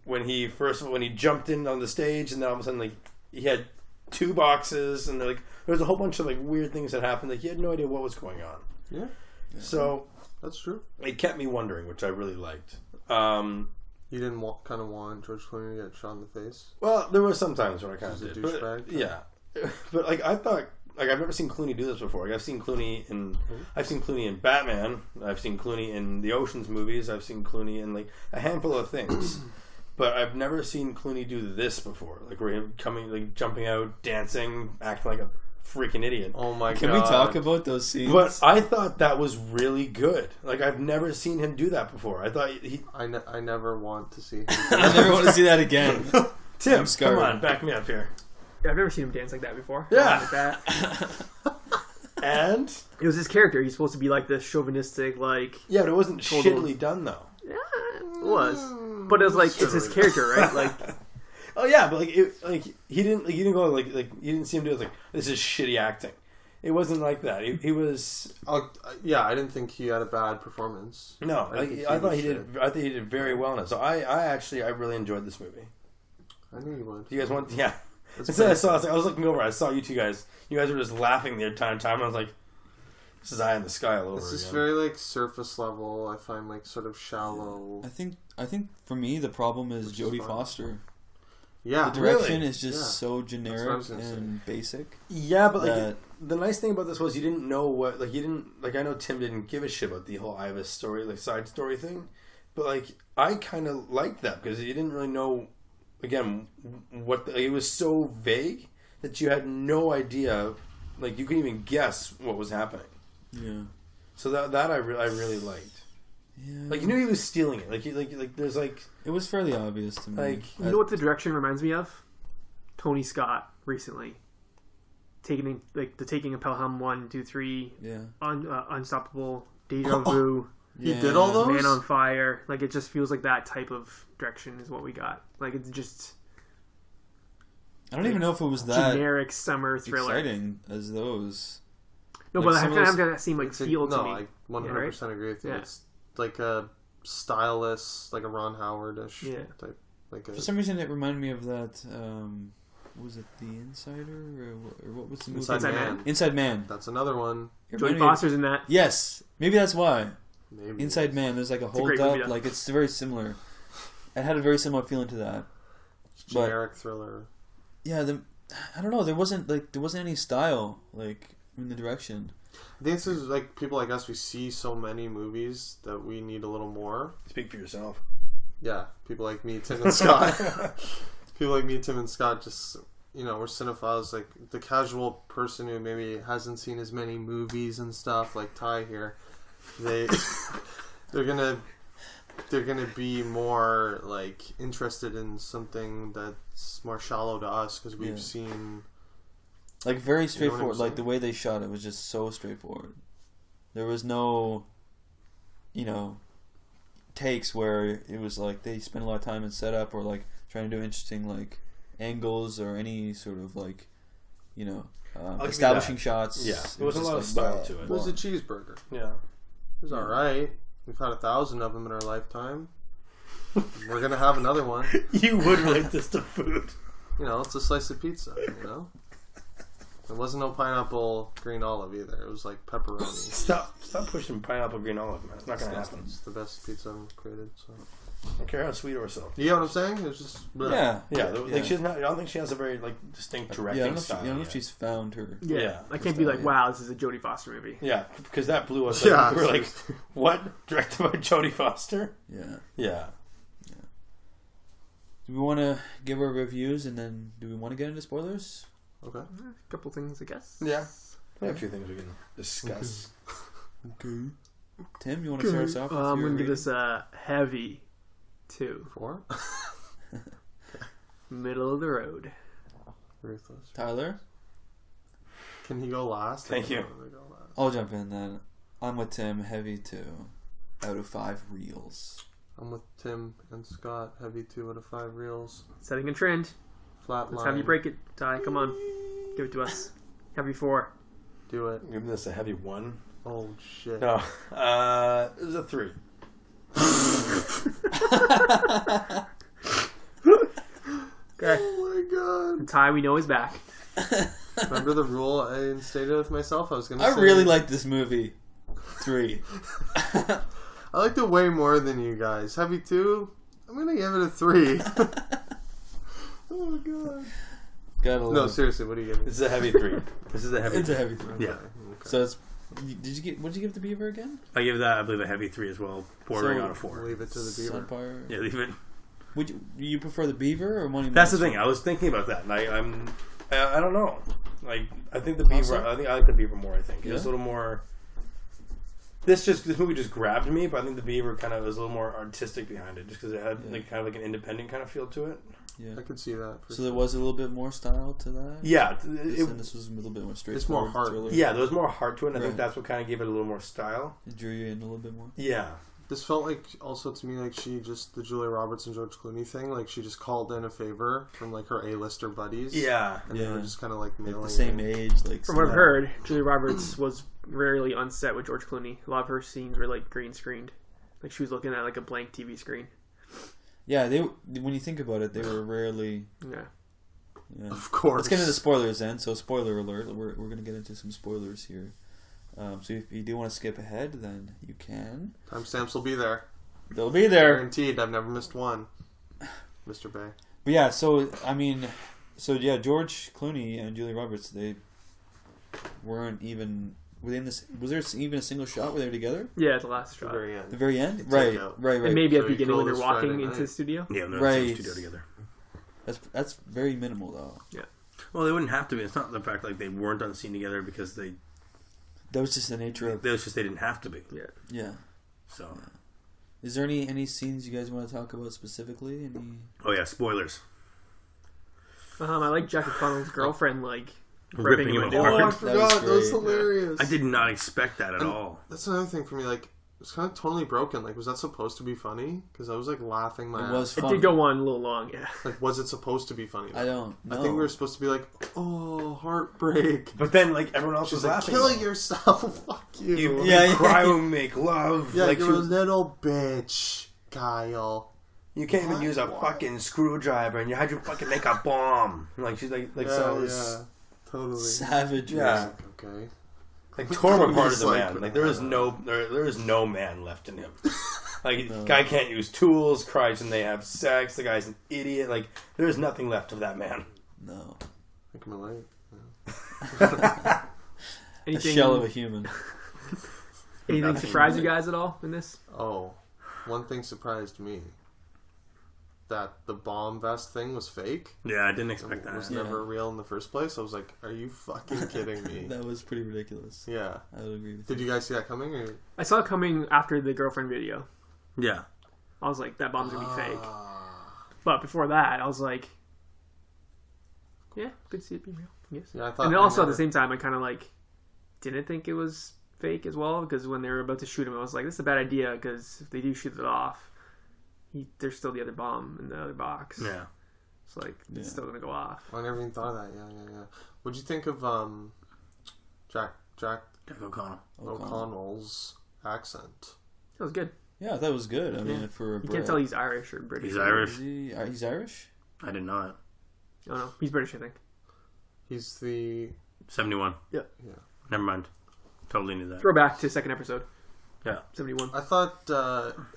when he jumped in on the stage and then all of a sudden like he had 2 boxes and like there was a whole bunch of like weird things that happened. Like he had no idea what was going on. Yeah, So that's true. it kept me wondering, which I really liked. You didn't kind of want George Clooney to get shot in the face? Well, there were some times when I kind of He's a did. But, douchebag. yeah. But like I thought like I've never seen Clooney do this before. Like I've seen Clooney in Batman. I've seen Clooney in the Ocean's movies. I've seen Clooney in like a handful of things. But I've never seen Clooney do this before. Like where him coming like jumping out, dancing, acting like a freaking idiot. Oh my god. Can we talk about those scenes? But I thought that was really good. Like I've never seen him do that before. I thought he I never want to see him. I never want to see that again. Tim, I'm scarred. come on, back me up here. Yeah, I've never seen him dance like that before. Yeah. Like that. And It was his character. He's supposed to be like this chauvinistic, like yeah, but it wasn't Total- shittily done though. yeah, it was. But it was like it's his character, right? Like Oh yeah, but he didn't go like you didn't see him do it like this is shitty acting. It wasn't like that. He was Yeah, I didn't think he had a bad performance. no. I think I thought was he did. I think he did very well in it. So I really enjoyed this movie. I knew you would. Do you guys want? Yeah. That's Instead, pretty- I was looking over. I saw you two guys. You guys were just laughing the entire time. I was like, "This is Eye in the Sky all over It's just again." very like surface level. I find like sort of shallow. I think for me the problem is Which is Jodie fine. Foster. Yeah, The direction Really? is just Yeah. so what I generic was gonna say. and basic. Yeah, but like that- the nice thing about this was you didn't know what you didn't I know Tim didn't give a shit about the whole Ivis story, like side story thing, but like I kind of liked that because you didn't really know again what it was so vague that you had no idea, like you couldn't even guess what was happening. Yeah. So that I really liked. Yeah. Like you knew he was stealing it. Like there's like It was fairly obvious to me. Like- you know what the direction reminds me of? Tony Scott recently taking a Pelham 1, 2, 3, Yeah. Unstoppable, Deja Vu, He did all those? Man on Fire. Like it just feels like that type of direction is what we got. Like it's just I don't even know if it was that generic summer thriller. exciting as those. No, Like but I some of kind of those- have that same like It's a- feel to no, me. I 100% agree with you. Yeah. It's like a stylist, like a Ron Howard-ish Yeah. type. Like a, For some reason, it reminded me of that. Was it The Insider or what was the movie? Inside Inside Man. Man. Inside Man. That's another one. It Jodie reminded me of- Foster's in that. Yes, maybe that's why. Maybe. Inside Man. There's like a a hold great up. movie, though. Like it's very similar. It had a very similar feeling to that. But Generic thriller. yeah, I don't know. There wasn't any style like in the direction. I think this is like people like us. We see so many movies that we need a little more. speak for yourself. Yeah, people like me, Tim and Scott. People like me, Tim and Scott, just we're cinephiles. Like the casual person who maybe hasn't seen as many movies and stuff, like Ty here. They're gonna be more like interested in something that's more shallow to us because we've seen. Like very You know what I'm straightforward. Like saying? the way they shot it was just so straightforward. There was no, takes where it was like they spent a lot of time in setup or like trying to do interesting like angles or any sort of like, give you establishing that. shots. Yeah, It there was a just lot of like, style blah, to it. It was blah. a cheeseburger. Yeah. It was all right. We've had 1,000 of them in our lifetime. We're gonna have another one. You would relate this to food. It's a slice of pizza. There wasn't no pineapple green olive either. It was like pepperoni. Stop pushing pineapple green olive, man. It's not gonna happen. It's the best pizza I've created. So I don't care how sweet or so. You know what I'm saying? It's just Yeah. Like she's not. I don't think she has a very like distinct directing style. I don't know if she's found her. Yeah. I can't be like, wow, this is a Jodie Foster movie. Yeah, because that blew us. Yeah, We were like, what? Directed by Jodie Foster? Yeah. Yeah. Do we want to give our reviews and then do we want to get into spoilers? Okay. A couple things, I guess. Yeah. We have a few things we can discuss. Okay. Tim, you want to start us off? I'm going to give this a heavy 2. 4? Middle of the road. Ruthless. Tyler? Can he go last? Thank you. I'll jump in then. I'm with Tim, heavy 2 out of 5 reels. I'm with Tim and Scott. Heavy 2 out of 5 reels. Setting a trend. Flat Let's line. have you break it, Ty. Come on. Give it to us. Heavy 4. Do it. Giving this a heavy 1. Oh shit. No. This is a 3. Okay. Oh my god. And Ty, we know, is back. Remember the rule I instated with myself? I was gonna say... I really like this movie. 3. I liked it way more than you guys. Heavy 2, I'm gonna give it a 3. Oh my god. Gotta No, love. seriously, what are you giving? This is a heavy 3. This is a heavy It's 3. a heavy 3. Yeah. Okay. So it's. What did you give the Beaver again? I give that, I believe, a heavy 3 as well. Bordering on a 4. Leave it to the Beaver. Sunfire. Yeah, leave it. Would you prefer the Beaver or Money? That's the Monster? thing. I was thinking about that, and I don't know. Like, I think the Beaver. Also? I think I like the Beaver more. I think Yeah? it's a little more. This movie just grabbed me, but I think the Beaver kind of was a little more artistic behind it, just because it had like kind of like an independent kind of feel to it. Yeah. I could see that. So there was a little bit more style to that. Yeah, This was a little bit more straightforward. It's more heart. thriller. yeah. There was more heart to it. And I think Right. that's what kind of gave it a little more style. It drew you in a little bit more. Yeah, This felt like, also to me, like she just, the Julia Roberts and George Clooney thing, like she just called in a favor from like her A-lister buddies. yeah. And they were just kind of like Like nailing the same it. age, like From what I've heard, Julia Roberts was rarely on set with George Clooney. A lot of her scenes were like green screened. Like she was looking at like a blank TV screen. Yeah, they. When you think about it, they were rarely. Yeah. Yeah. Of course. Let's get into the spoilers then. So, spoiler alert. We're going to get into some spoilers here. So, if you do want to skip ahead, then you can. Timestamps will be there. They'll be there. Guaranteed. I've never missed one. Mr. Bay. But yeah, so George Clooney and Julia Roberts, they weren't even within this. Was there even a single shot where they were together? Yeah, at the last At the shot. very end. The very end, It's right, like a- right. And maybe at So the you beginning when go they're this walking Friday into night. the studio. Yeah, they're Right. in the same studio together. That's very minimal though. Well, they wouldn't have to be. It's not the fact like they weren't on the scene together because That was just the nature of. it was just they didn't have to be. Yeah. Yeah. So, Is there any scenes you guys want to talk about specifically? Any? oh yeah, spoilers. I like Jack O'Connell's girlfriend like Ripping him a dude. apart. Oh, I That was forgot. That was great. hilarious. I did not expect that at all. That's another thing for me. Like, it's kind of totally broken. Like, was that supposed to be funny? Because I was like laughing my It ass. was It funny. did go on a little long, yeah. Like, was it supposed to be funny? I don't know. I think we were supposed to be like, oh, heartbreak. But then, like everyone else She's was like, laughing. kill yourself. Fuck you. You Yeah, cry yeah. when we make love. Yeah, like you're she a was- little bitch, Kyle. you can't even What? use a What? fucking screwdriver, and you had to fucking make a bomb. Like she's like so. Yeah, totally. Savage. Yeah. Okay. Like tore him apart He's as a like- man. Like there is no man left in him. Like No. guy can't use tools. Cries when they have sex. The guy's an idiot. Like there is nothing left of that man. No. I can relate. A Anything, shell of a human. anything Nothing. surprise you guys at all in this? Oh, one thing surprised me. That the bomb vest thing was fake. Yeah, I didn't It expect was that. Yeah. never real in the first place. I was like, are you fucking kidding me? That was pretty ridiculous. Yeah. I would agree with Did you guys see that coming? Or? I saw it coming after the girlfriend video. Yeah. I was like, that bomb's gonna be fake. Ah. But before that, I was like, yeah, good to see it be real. Yes. Yeah, I thought. And then I also at never- the same time, I kind of like didn't think it was fake as well, because when they were about to shoot him, I was like, this is a bad idea, because if they do shoot it off, there's still the other bomb in the other box. Yeah. It's like Yeah. it's still gonna go off. I never even thought of that. Yeah. What'd you think of Jack Jack O'Connell. O'Connell's accent? That was good. Yeah, that was good. I mean, Yeah. for a You can't tell he's Irish or British. He's Irish. He's Irish? I did not. Oh no, he's British, I think. He's the 71. Yeah. Yeah. Never mind. Totally knew that. Throwback to second episode. Yeah. 71. I thought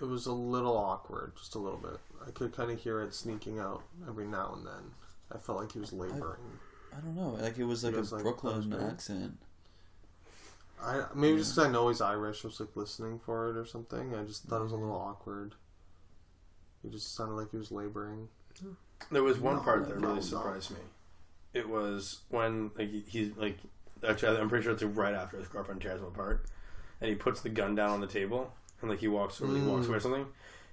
it was a little awkward, just a little bit. I could kind of hear it sneaking out every now and then. I felt like he was laboring. I don't know. Like it was like a Brooklyn accent. Maybe just because I know he's Irish, I was like listening for it or something. I just thought it was a little awkward. He just sounded like he was laboring. There was one part that really surprised me. It was when he's like, actually, I'm pretty sure it's right after his girlfriend tears him apart, and he puts the gun down on the table, and like he walks away or something.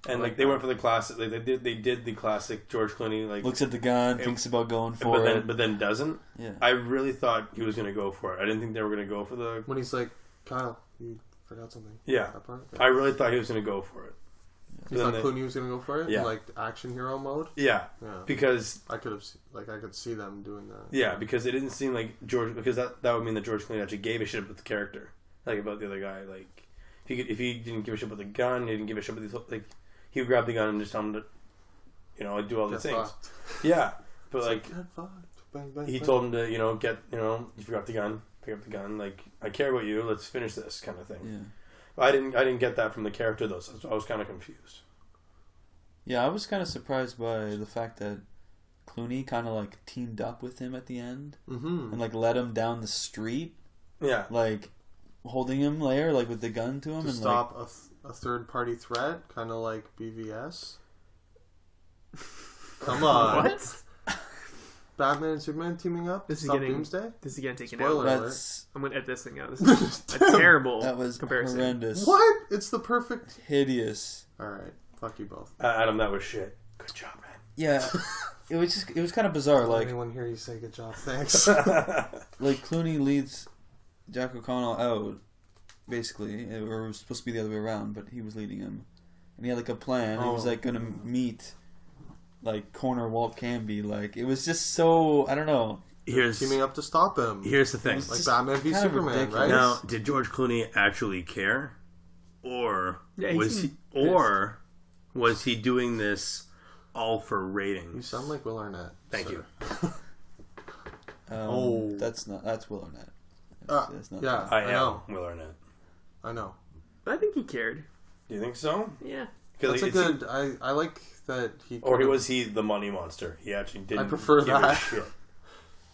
And like they went for the classic, like they did the classic George Clooney, like looks at the gun, thinks about going for it, but then doesn't. Yeah, I really thought he was going to go for it. I didn't think they were going to go for the when he's like, Kyle, you forgot something. Yeah, that part? I really thought he was going to go for it. You thought Clooney was going to go for it? Yeah, in like action hero mode. Yeah, because I could see them doing that. Yeah, because it didn't seem like George, because that would mean that George Clooney actually gave a shit about the character, like about the other guy. Like if he didn't give a shit about the gun, he didn't give a shit about these, like. He would grab the gun and just tell him to, do all these things. Fucked. Yeah, but like bang, bang, he told him to, you forgot the gun, pick up the gun. Like, I care about you. Let's finish this kind of thing. Yeah. But I didn't get that from the character though. So I was kind of confused. Yeah, I was kind of surprised by the fact that Clooney kind of like teamed up with him at the end and like led him down the street. Yeah, like holding him there, like with the gun to him, to and stop a third-party threat, kind of like BVS. Come on. What? Batman and Superman teaming up? This is Stop getting Doomsday? This is getting taken Spoiler out. alert. I'm going to edit this thing out. This is a terrible that was comparison. Horrendous. What? It's the perfect... Hideous. Alright. Fuck you both. Adam, that was shit. Good job, man. Yeah. It was kind of bizarre. Like, anyone hear you say good job? Thanks. like Clooney leads Jack O'Connell out, basically, or it was supposed to be the other way around, but he was leading him, and he had like a plan. He was like going to meet like corner Walt Canby. Like it was just so, I don't know. Teaming up to stop him. Here's the thing: like Batman v Superman, right? Now, did George Clooney actually care, or was he doing this all for ratings? You sound like Will Arnett. Thank you. That's Will Arnett. That's not yeah, I am Will Arnett. I know. I think he cared. Do you think so? Yeah. That's a good. I like that he. Or was he the money monster? He actually didn't. I prefer give that. A shit.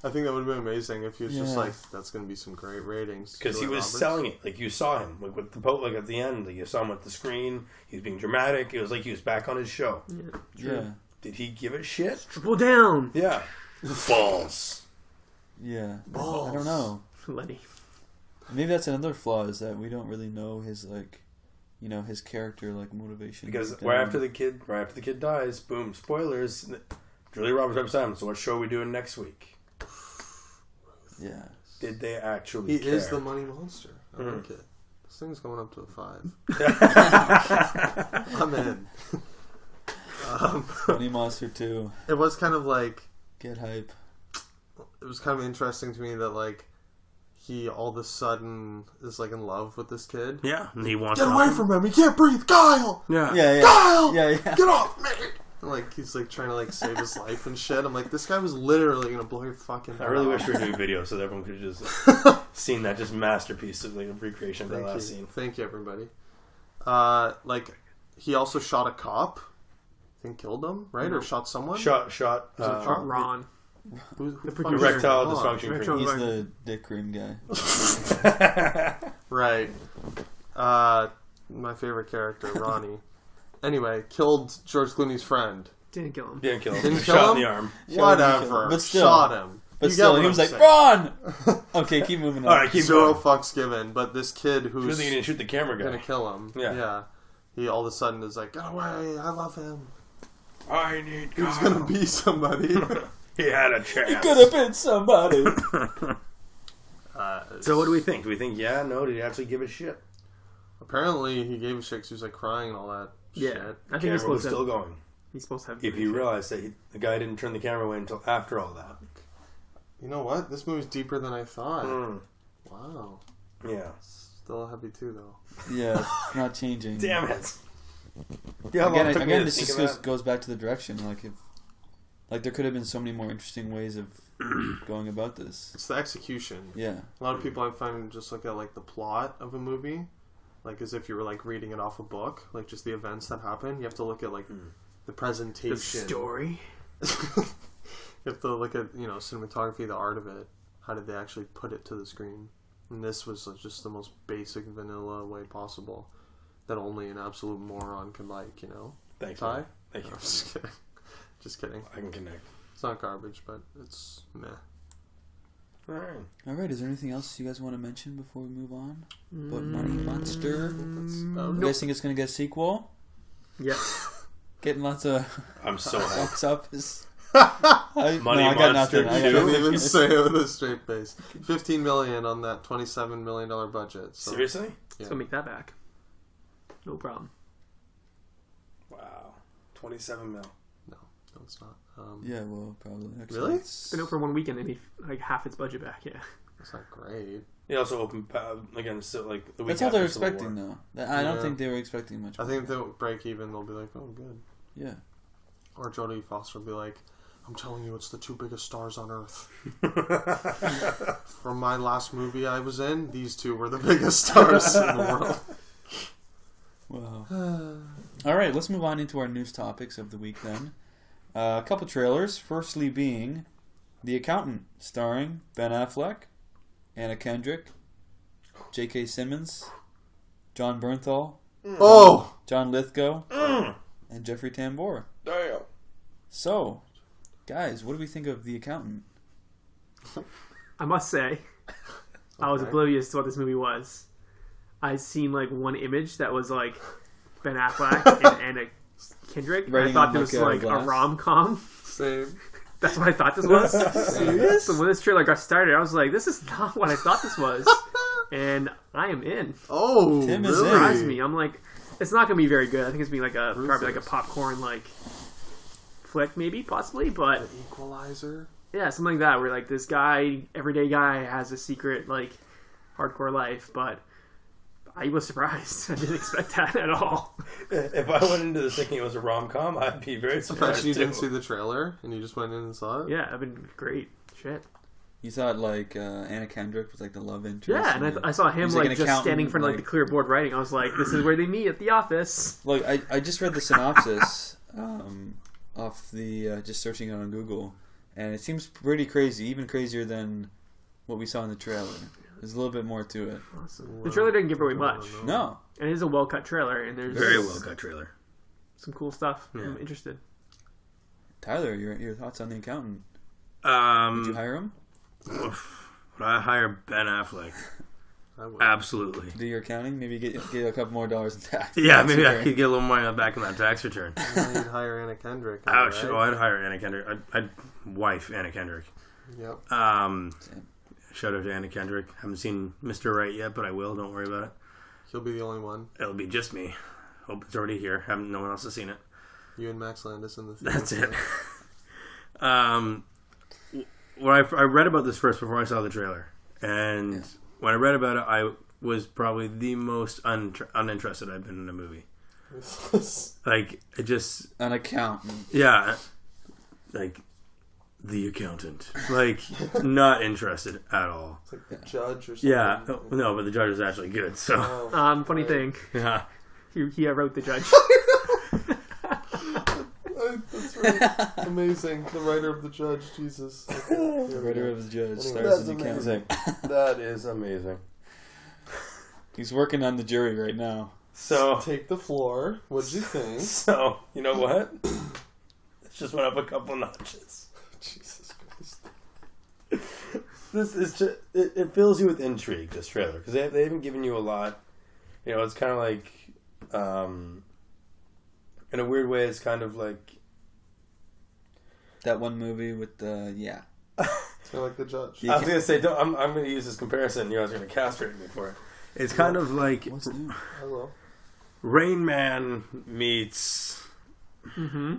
I think that would have been amazing if he was just like, "That's going to be some great ratings." Because he was selling it. Like you saw him, like with the boat, like at the end, like you saw him at the screen. He was being dramatic. It was like he was back on his show. Yeah. Did he give a shit? Triple down. Yeah. Balls. Yeah. Balls. I don't know. Lenny. Maybe that's another flaw, is that we don't really know his his character motivation. Because right after the kid dies, boom, spoilers. Julia Roberts right beside him. So what show are we doing next week? Yeah. Did they actually? He care? is the money monster. I like it. This thing's going up to a 5. I'm in. Money Monster 2. It was kind of like get hype. It was kind of interesting to me that he all of a sudden is in love with this kid. Yeah, and he wants get away from him. He can't breathe. Kyle. Yeah. Kyle. Yeah. Get off me. And, he's trying to save his life and shit. I'm like, this guy was literally gonna blow your fucking head I really off. wish we were doing video so that everyone could have just seen that just masterpiece of recreation of that last scene. Thank you, everybody. He also shot a cop. I think killed him, right? Or shot someone? Shot Ron. Who erectile dysfunction cream. He's the dick cream guy. Right. My favorite character, Ronnie. Anyway, killed George Clooney's friend. Didn't kill him. Didn't kill Shot him? in the arm. Whatever. But still. Shot him. But still, he was like, "Run!" Okay, keep moving on. All right, keep Zero going. fucks given. But this kid who's Really, you didn't shoot the camera guy. gonna kill him. Yeah. He all of a sudden is like, "Get away! I love him." I need. He was gonna be somebody. He had a chance. He could have been somebody. So what do we think? Do we think no? Did he actually give a shit? Apparently, he gave a shit 'cause he was crying and all that shit. I think he's supposed to still going. He's supposed to have. If you realize that the guy didn't turn the camera away until after all that. You know what? This movie's deeper than I thought. Wow. Yeah. Still heavy too, though. Yeah, it's not changing. Damn it. Again, this just goes back to the direction. If there could have been so many more interesting ways of going about this. It's the execution. Yeah. A lot of people I find just look at the plot of a movie like as if you were like reading it off a book, like just the events that happen. You have to look at like the presentation, The story. You have to look at cinematography, the art of it. How did they actually put it to the screen? And this was just the most basic vanilla way possible that only an absolute moron could like. Thanks, Ty? man. Thank you. I'm just kidding. Just kidding. I can connect. It's not garbage, but it's meh. All right. Is there anything else you guys want to mention before we move on? About Money Monster? I'm guessing it's going to get a sequel. Yeah. Getting lots of I'm so box office. Money I got Monster nothing. I I got can't nothing. even say it with a straight face. $15 million on that $27 million budget. So. Seriously? Yeah. Let's go make that back. No problem. Wow. 27 mil. No, it's not. Yeah, well, probably. Actually, Really? It's been out for 1 weekend and made like half its budget back. Yeah. It's not great. He also opened again. So like the week That's all they're after Civil expecting, War. though. I don't Yeah. think they were expecting much. I more. think if they break even, they'll be like, oh, good. Yeah. Or Jodie Foster will be like, I'm telling you, it's the 2 biggest stars on Earth. From my last movie I was in, these 2 were the biggest stars in the world. Wow. All right, let's move on into our news topics of the week then. A couple trailers. Firstly being The Accountant, starring Ben Affleck, Anna Kendrick, J.K. Simmons, John Bernthal, Oh! John Lithgow, and Jeffrey Tambor. Damn. So, guys, what do we think of The Accountant? I must say, I was oblivious to what this movie was. I seen like one image that was like Ben Affleck and Anna Kendrick. And I Writing thought on, this was like, like a glass? rom-com. Same. That's what I thought this was. Serious? So when this trailer got started, I was like, this is not what I thought this was. And I am in. Oh, Tim is really? in. Surprised me. I'm like, it's not going to be very good. I think it's going to be like Who's probably like a this? popcorn like flick maybe, possibly. But The Equalizer? yeah, something like that where like this guy, everyday guy, has a secret like hardcore life, but I was surprised. I didn't expect that at all. If I went into this thinking it was a rom-com, I'd be very surprised. Imagine you didn't too. see the trailer and you just went in and saw it? Yeah, I've been great. Shit. You thought like Anna Kendrick was like the love interest? Yeah, and I saw him He's like an just accountant, standing in front of like the clear board writing. I was like, this is where they meet at the office. Like I just read the synopsis off the just searching it on Google, and it seems pretty crazy, even crazier than what we saw in the trailer. There's a little bit more to it. Awesome. The trailer didn't give away much, No, and it is a well cut trailer, and there's Very well cut trailer. some cool stuff. Yeah. I'm interested. Tyler, your thoughts on The Accountant? Did you hire him? Would I hire Ben Affleck? I would. Absolutely. Do your accounting? Maybe get a couple more dollars in tax. Yeah, maybe I could get a little money back in that tax return. You'd hire Anna Kendrick. Ouch! Right? Oh, I'd hire Anna Kendrick. I'd wife Anna Kendrick. Yep. Shout out to Anna Kendrick. Haven't seen Mr. Right yet, but I will. Don't worry about it. He'll be the only one. It'll be just me. Hope it's already here. No one else has seen it. You and Max Landis in the theater. That's it. When I read about this first before I saw the trailer, and when I read about it, I was probably the most uninterested I've been in a movie. Like, it just... An accountant. Yeah. Like, The Accountant. Like, not interested at all. It's like the judge or something. Yeah. No, but the judge is actually good, so... Oh, Funny thing, Yeah. he wrote the judge. That's right. Amazing. The writer of the judge, Jesus. Okay, The writer of the judge Anyway, stars That's as the accountant. amazing. That is amazing. He's working on the jury right now. So... Take the floor. What'd you think? So, you know what? It just went up a couple notches. Jesus Christ. This is just, it fills you with intrigue, this trailer, because they haven't given you a lot. You know, it's kind of like, in a weird way, it's kind of like... That one movie with the It's kind of like the judge. I was going to say, I'm going to use this comparison, you guys are going to castrate me for it. It's kind of like What's new? Hello. Rain Man meets... Mm-hmm.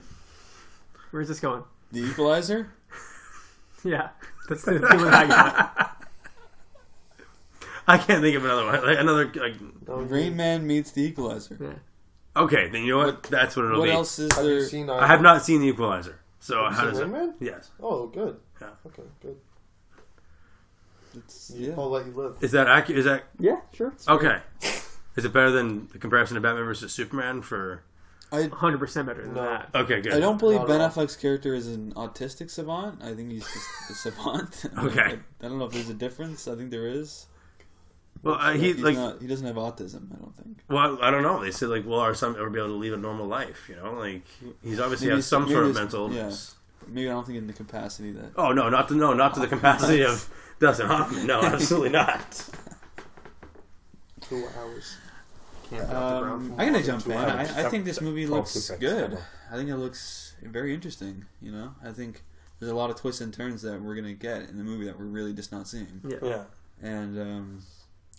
Where's this going? The Equalizer? Yeah, that's the feeling I got. I can't think of another one. Like another... Like, Rain Man meets The Equalizer. Yeah. okay, then you know what? That's what it'll What be. else is Have you there? seen I have not seen The Equalizer. So Have you how seen does it... Rain Man? Yes. Oh, good. Yeah. Okay, good. It's, I'll let you live. Is that accurate? Is that... Yeah, sure. Okay. Is it better than the comparison to Batman versus Superman for... 100% better than that. Okay, good. I don't believe Not Ben at all. Affleck's character is an autistic savant. I think he's just a savant. Okay. I don't know if there's a difference. I think there is. Well, he doesn't have autism, I don't think. Well, I don't know. They said like, will our son ever be able to lead a normal life? You know, like he's obviously Maybe has some maybe sort of this- mental yeah. illness. Maybe I don't think in the capacity that... Oh no, not to the capacity of Dustin Hoffman. No, absolutely not. 2 hours. Can't get off the ground for I'm more gonna than jump 2 in. hours. I think this movie looks seconds. good. I think it looks very interesting. You know, I think there's a lot of twists and turns that we're gonna get in the movie that we're really just not seeing. Yeah. And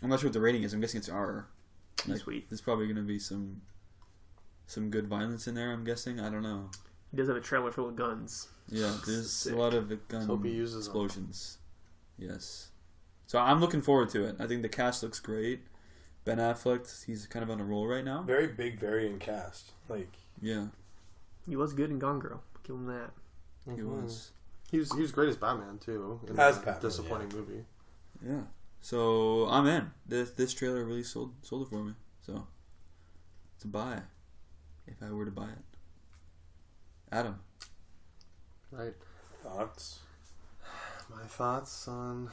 I'm not sure what the rating is. I'm guessing it's R. Sweet. There's probably gonna be some good violence in there. I'm guessing. I don't know. He does have a trailer full of guns. Yeah, there's Sick. a lot of gun Hope he uses them. explosions. Yes. So I'm looking forward to it. I think the cast looks great. Ben Affleck, he's kind of on a roll right now. Very big variant cast. Like, Yeah, He was good in Gone Girl. Give him that. he was. He was great as Batman too. In As that Batman, disappointing movie. Yeah. So I'm in. This trailer really sold it for me. So it's a buy. If I were to buy it. Adam. Right. thoughts? My thoughts on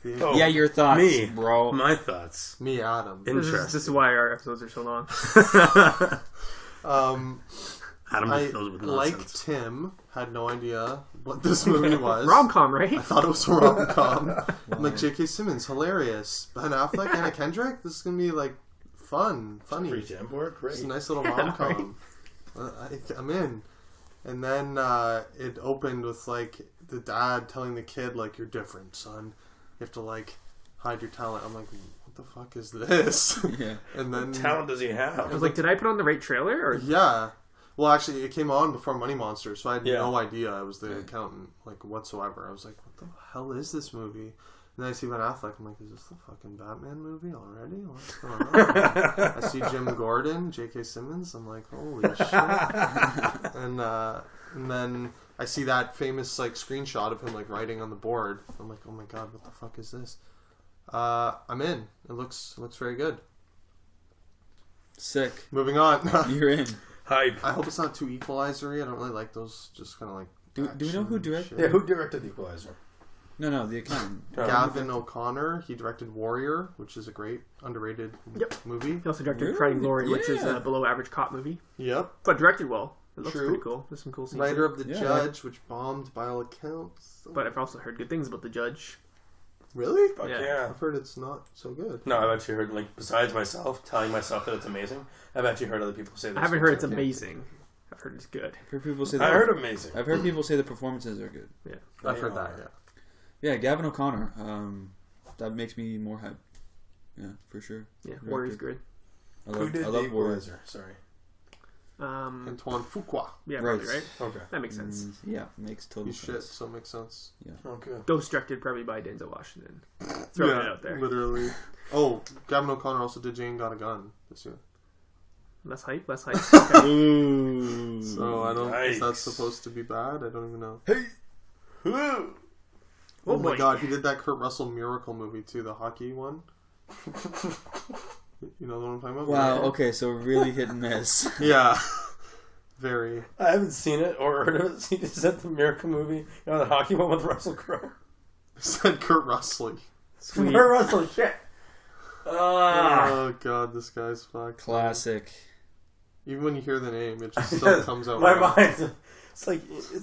the Oh, yeah, your thoughts, me. bro. My thoughts. me, Adam. Interesting. This is why our episodes are so long. Adam I just fills it with like nonsense. Tim. Had no idea what this movie was. Rom-com, right? I thought it was a rom-com. I'm like, J.K. Simmons, hilarious. Ben Affleck, Anna Kendrick. This is gonna be like fun, funny. Free Jamboard, great. It's a nice little rom-com. I'm in. And then it opened with like the dad telling the kid like, "You're different, son. You have to like hide your talent." I'm like, "What the fuck is this?" Yeah. And then What talent does he I have? was like, did I put on the right trailer? Or yeah. Well, actually, it came on before Money Monster, so I had Yeah. no idea I was the accountant, like, whatsoever. I was like, what the hell is this movie? And then I see Ben Affleck, I'm like, is this the fucking Batman movie already? What's going on? I see Jim Gordon, J.K. Simmons, I'm like, holy shit. And then I see that famous, like, screenshot of him, like, writing on the board. I'm like, oh my god, what the fuck is this? I'm in. It looks very good. Sick. Moving on. You're in. Hype. I hope it's not too equalizer-y. I don't really like those, just kind of like. Do we know who action directed? shit. Yeah, who directed The Equalizer? No, the accountant. Gavin O'Connor. He directed Warrior, which is a great underrated Yep. movie. he also directed Really? Pride and Glory, which is Yeah. a below average cop movie, Yep. but directed well. It looks True. pretty cool. There's some cool scenes. Writer of The Yeah. Judge, which bombed by all accounts. But I've also heard good things about The Judge. Really? Fuck Yeah. yeah. I've heard it's not so good. No, I've actually heard, like, besides myself telling myself that it's amazing, I've actually heard other people say that. I haven't heard it's amazing. I've heard it's good. I've heard people say I that. heard amazing. I've heard people say the performances are good. Yeah. I've They heard that, are. yeah. Yeah, Gavin O'Connor. That makes me more hyped. Yeah, for sure. Yeah, Directed. Warrior's good. I Who love, did I The love Warriors. Equalizer? Sorry. Antoine Fuqua. Yeah, Right. probably, right? Okay. That makes sense. Yeah, makes total He's shit, sense. so it makes sense. Oh, good. Ghost directed probably by Denzel Washington. Throwing it out there. Literally. Oh, Gavin O'Connor also did Jane Got a Gun this year. Less hype, less hype. Okay. Ooh. So I don't. Is that Yikes. supposed to be bad? I don't even know. Hey! Who? Oh boy. my god, he did that Kurt Russell Miracle movie too, the hockey one. You know the one I'm talking about? Wow, okay, so really hit and miss. Yeah. Very. I haven't seen it or heard of it. Is that the Miracle movie? You know, the hockey one with Russell Crowe? Said Kurt Russell. Sweet. Kurt Russell, shit. Oh god, this guy's fucked. Classic. Even when you hear the name, it just still comes out. My wrong. mind. It's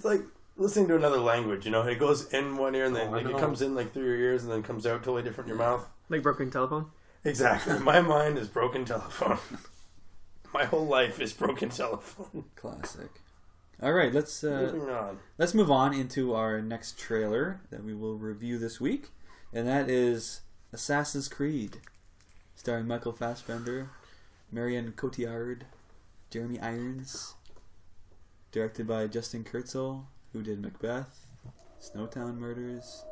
like listening to another language. You know, it goes in one ear and then Oh, I like it know. comes in like through your ears and then comes out totally different in your mouth. Like Broken Telephone. Exactly. My mind is broken telephone. My whole life is broken telephone. Classic. All right, let's Moving on. move on into our next trailer that we will review this week, and that is Assassin's Creed, starring Michael Fassbender, Marion Cotillard, Jeremy Irons, directed by Justin Kurzel, who did Macbeth, Snowtown Murders.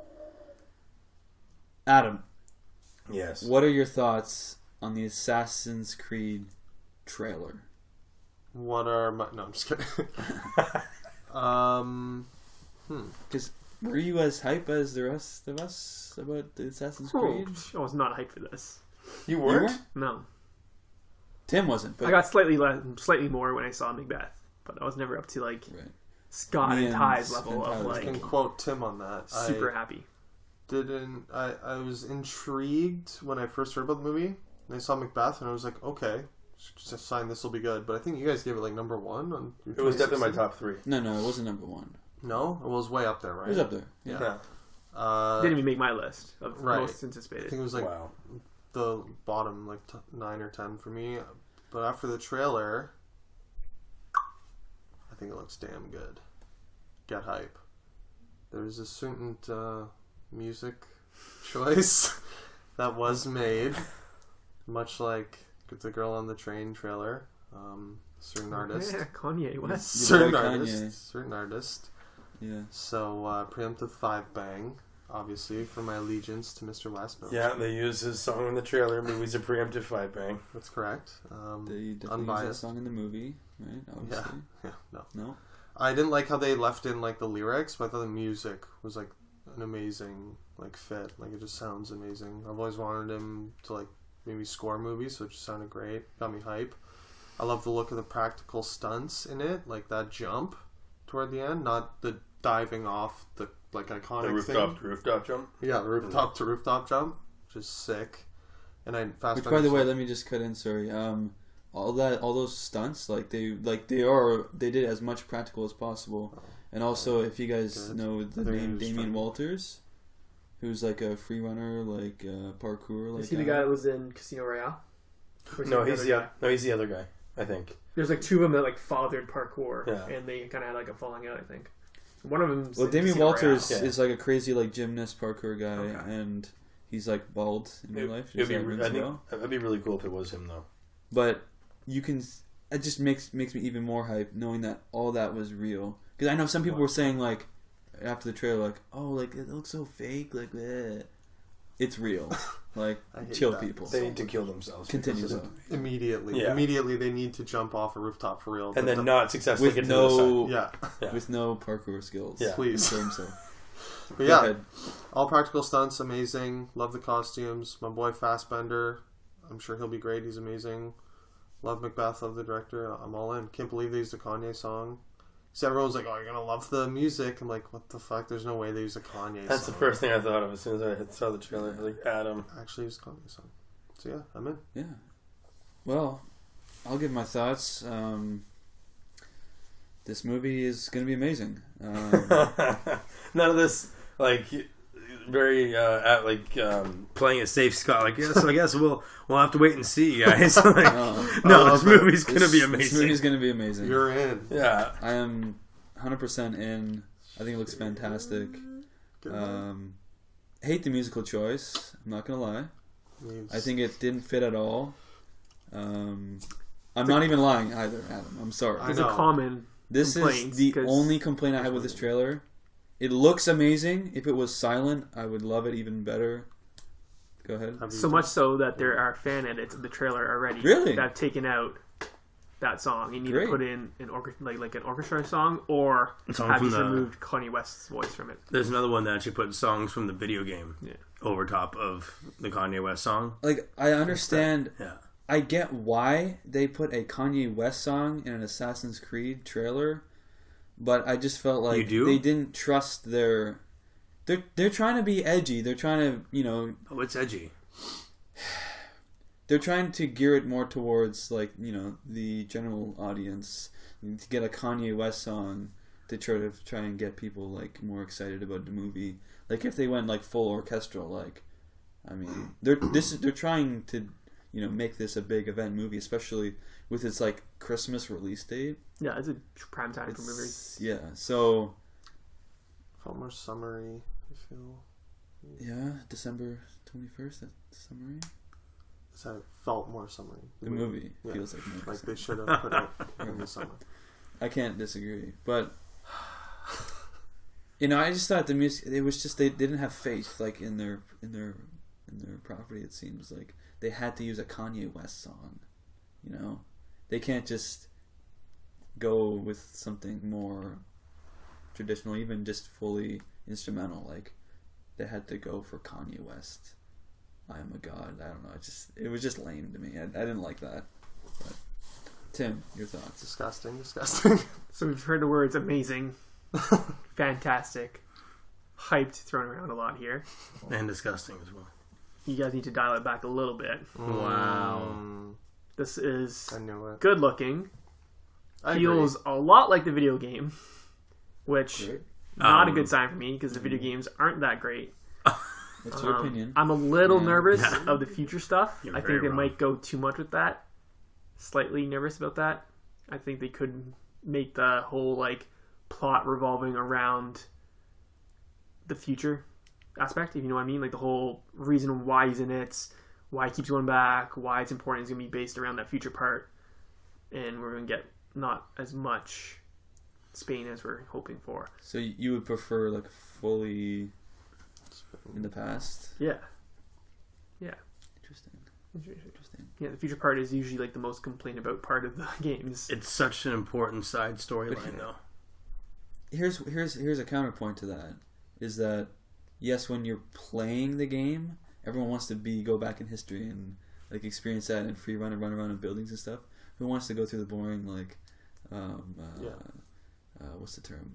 Adam, Yes. what are your thoughts on the Assassin's Creed trailer? What are my... No, I'm just kidding. Because were you as hype as the rest of us about the Assassin's Oh, Creed? I was not hyped for this. You You weren't? weren't? No. Tim wasn't. But I got slightly more when I saw Macbeth, but I was never up to like Scott and Ty's level of like. I can quote Tim on that. Super happy. I was intrigued when I first heard about the movie. And I saw Macbeth, and I was like, okay, just a sign this will be good. But I think you guys gave it like number 1 on. It was definitely my top 3. No, it wasn't number 1. No, it was way up there, right? It was up there. Yeah. Didn't even make my list of most anticipated. I think it was like the bottom, like 9 or 10 for me. But after the trailer, I think it looks damn good. Get hype. There's a certain music choice that was made, much like the Girl on the Train trailer. Certain artist. Yeah, Kanye West. Certain artist. Yeah. So, Preemptive 5 Bang, obviously, for my allegiance to Mr. West. Yeah, they use his song in the trailer. Movie's a Preemptive 5 Bang. That's correct. They definitely unbiased. use that song in the movie, right? Obviously. Yeah. No. I didn't like how they left in like the lyrics, but I thought the music was like an amazing like fit. Like it just sounds amazing. I've always wanted him to like maybe score movies, so it just sounded great. Got me hype. I love the look of the practical stunts in it, like that jump toward the end, not the diving off the like iconic rooftop to rooftop jump. Yeah, the rooftop to rooftop jump, which is sick. And I Which, by the way, let me just cut in. Sorry. All those stunts, they did as much practical as possible. And also, if you guys know the name Damien Walters, who's like a free runner, like parkour, like is he the guy that was in Casino Royale? No, he's the other guy. I think there's like 2 of them that like fathered parkour, and they kind of had like a falling out. I think one of them. Well, Damien Walters is like a crazy like gymnast parkour guy, and he's like bald in real life. I think that'd be really cool if it was him though. But you can. It just makes me even more hype knowing that all that was real. Because I know some people were saying like after the trailer, like, oh, like it looks so fake, like bleh. It's real. Like chill, people. They need to kill themselves. Continue though. Immediately. Yeah. Immediately, they need to jump off a rooftop for real. And then not successfully with get to the other side. With no parkour skills. Yeah, please. Kill himself. But yeah, all practical stunts, amazing. Love the costumes. My boy Fassbender, I'm sure he'll be great. He's amazing. Love Macbeth, love the director. I'm all in. Can't believe they used a Kanye song. So everyone's like, oh, you're going to love the music. I'm like, what the fuck? There's no way they use a Kanye song. That's the first thing I thought of as soon as I saw the trailer. I was like, Adam. Actually used a Kanye song. So yeah, I'm in. Yeah. Well, I'll give my thoughts. This movie is going to be amazing. None of this, like... very playing it safe, Scott. Like, yeah, so I guess we'll have to wait and see, guys. This movie's gonna be amazing. This movie's gonna be amazing. You're in. Yeah, I am 100% in. I think it looks fantastic. Hate the musical choice. I'm not gonna lie. I think it didn't fit at all. I'm not even lying either, Adam. I'm sorry. It's a common. This is the only complaint I have with this trailer. It looks amazing. If it was silent, I would love it even better. Go ahead. So much so that there are fan edits of the trailer already. Really? That have taken out that song. You need to put in an an orchestra song or have you removed Kanye West's voice from it. There's another one that actually put songs from the video game over top of the Kanye West song. Like, I understand. I get why they put a Kanye West song in an Assassin's Creed trailer. But I just felt like they didn't trust their... They're trying to be edgy. They're trying to, Oh, it's edgy. They're trying to gear it more towards, the general audience. To get a Kanye West song to try and get people, more excited about the movie. Like, if they went, full orchestral, they're trying to, make this a big event movie, especially with its, Christmas release date. Yeah, it's a prime time for movies. Yeah, so... Felt more summery, I feel. Yeah, December 21st, that's summery? So it felt more summery. The movie feels like more like summery. They should have put it in the summer. I can't disagree, but... I just thought the music... It was just... They didn't have faith, in their property, it seems. Like, they had to use a Kanye West song, They can't just go with something more traditional, even just fully instrumental. They had to go for Kanye West. I am a god. I don't know. It was just lame to me. I didn't like that. But, Tim, your thoughts? Disgusting. So we've heard the words amazing, fantastic, hyped thrown around a lot here. And disgusting as well. You guys need to dial it back a little bit. Wow. This is I knew it. good looking. I Feels agree. a lot like the video game, which Great. not a good sign for me because the video games aren't that great. What's your opinion? I'm a little Yeah. nervous Yeah. of the future stuff. You're I very think they wrong. might go too much with that. Slightly nervous about that. I think they could make the whole like plot revolving around the future aspect, if you know what I mean. Like the whole reason why he's in it, why he keeps going back, why it's important is going to be based around that future part. And we're going to get not as much Spain as we're hoping for. So you would prefer like fully in the past? Yeah. Interesting. Yeah, the future part is usually like the most complained about part of the games. It's such an important side storyline, though. Here's a counterpoint to that. Is that yes, when you're playing the game, everyone wants to go back in history and like experience that and free run and run around in buildings and stuff. Who wants to go through the boring like what's the term?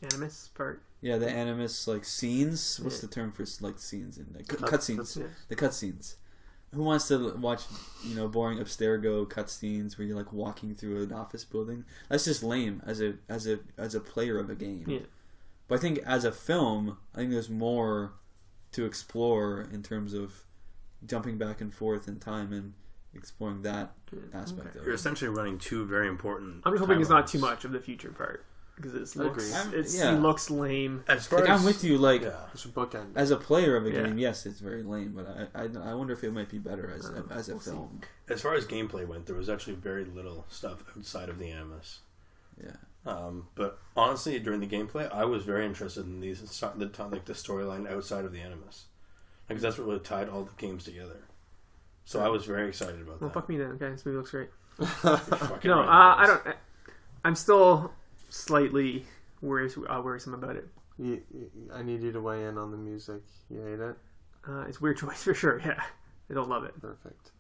Animus part. Yeah, the animus like scenes. What's Yeah. the term for like scenes and like cutscenes? Yeah. The cutscenes. Who wants to watch boring Abstergo cutscenes where you're like walking through an office building? That's just lame as a player of a game. Yeah. But I think as a film, I think there's more to explore in terms of jumping back and forth in time and exploring that aspect of You're it. essentially running two very important. I'm just hoping it's not timelines. too much of the future part because it looks agree. it looks lame. As far Like as I'm with you. Like yeah. You should bookend. as a player of a Yeah. game, yes, it's very lame. But I wonder if it might be better as a film. As far as gameplay went, there was actually very little stuff outside of the Animus. Yeah. But honestly, during the gameplay, I was very interested in the storyline outside of the Animus, because that's what really tied all the games together. So I was very excited about Well, that. fuck me then. Okay, this movie looks great. Fucking No, right. I don't. I'm still slightly worrisome about it. I need you to weigh in on the music. You hate it? It's a weird choice for sure. Yeah, I don't love it. Perfect.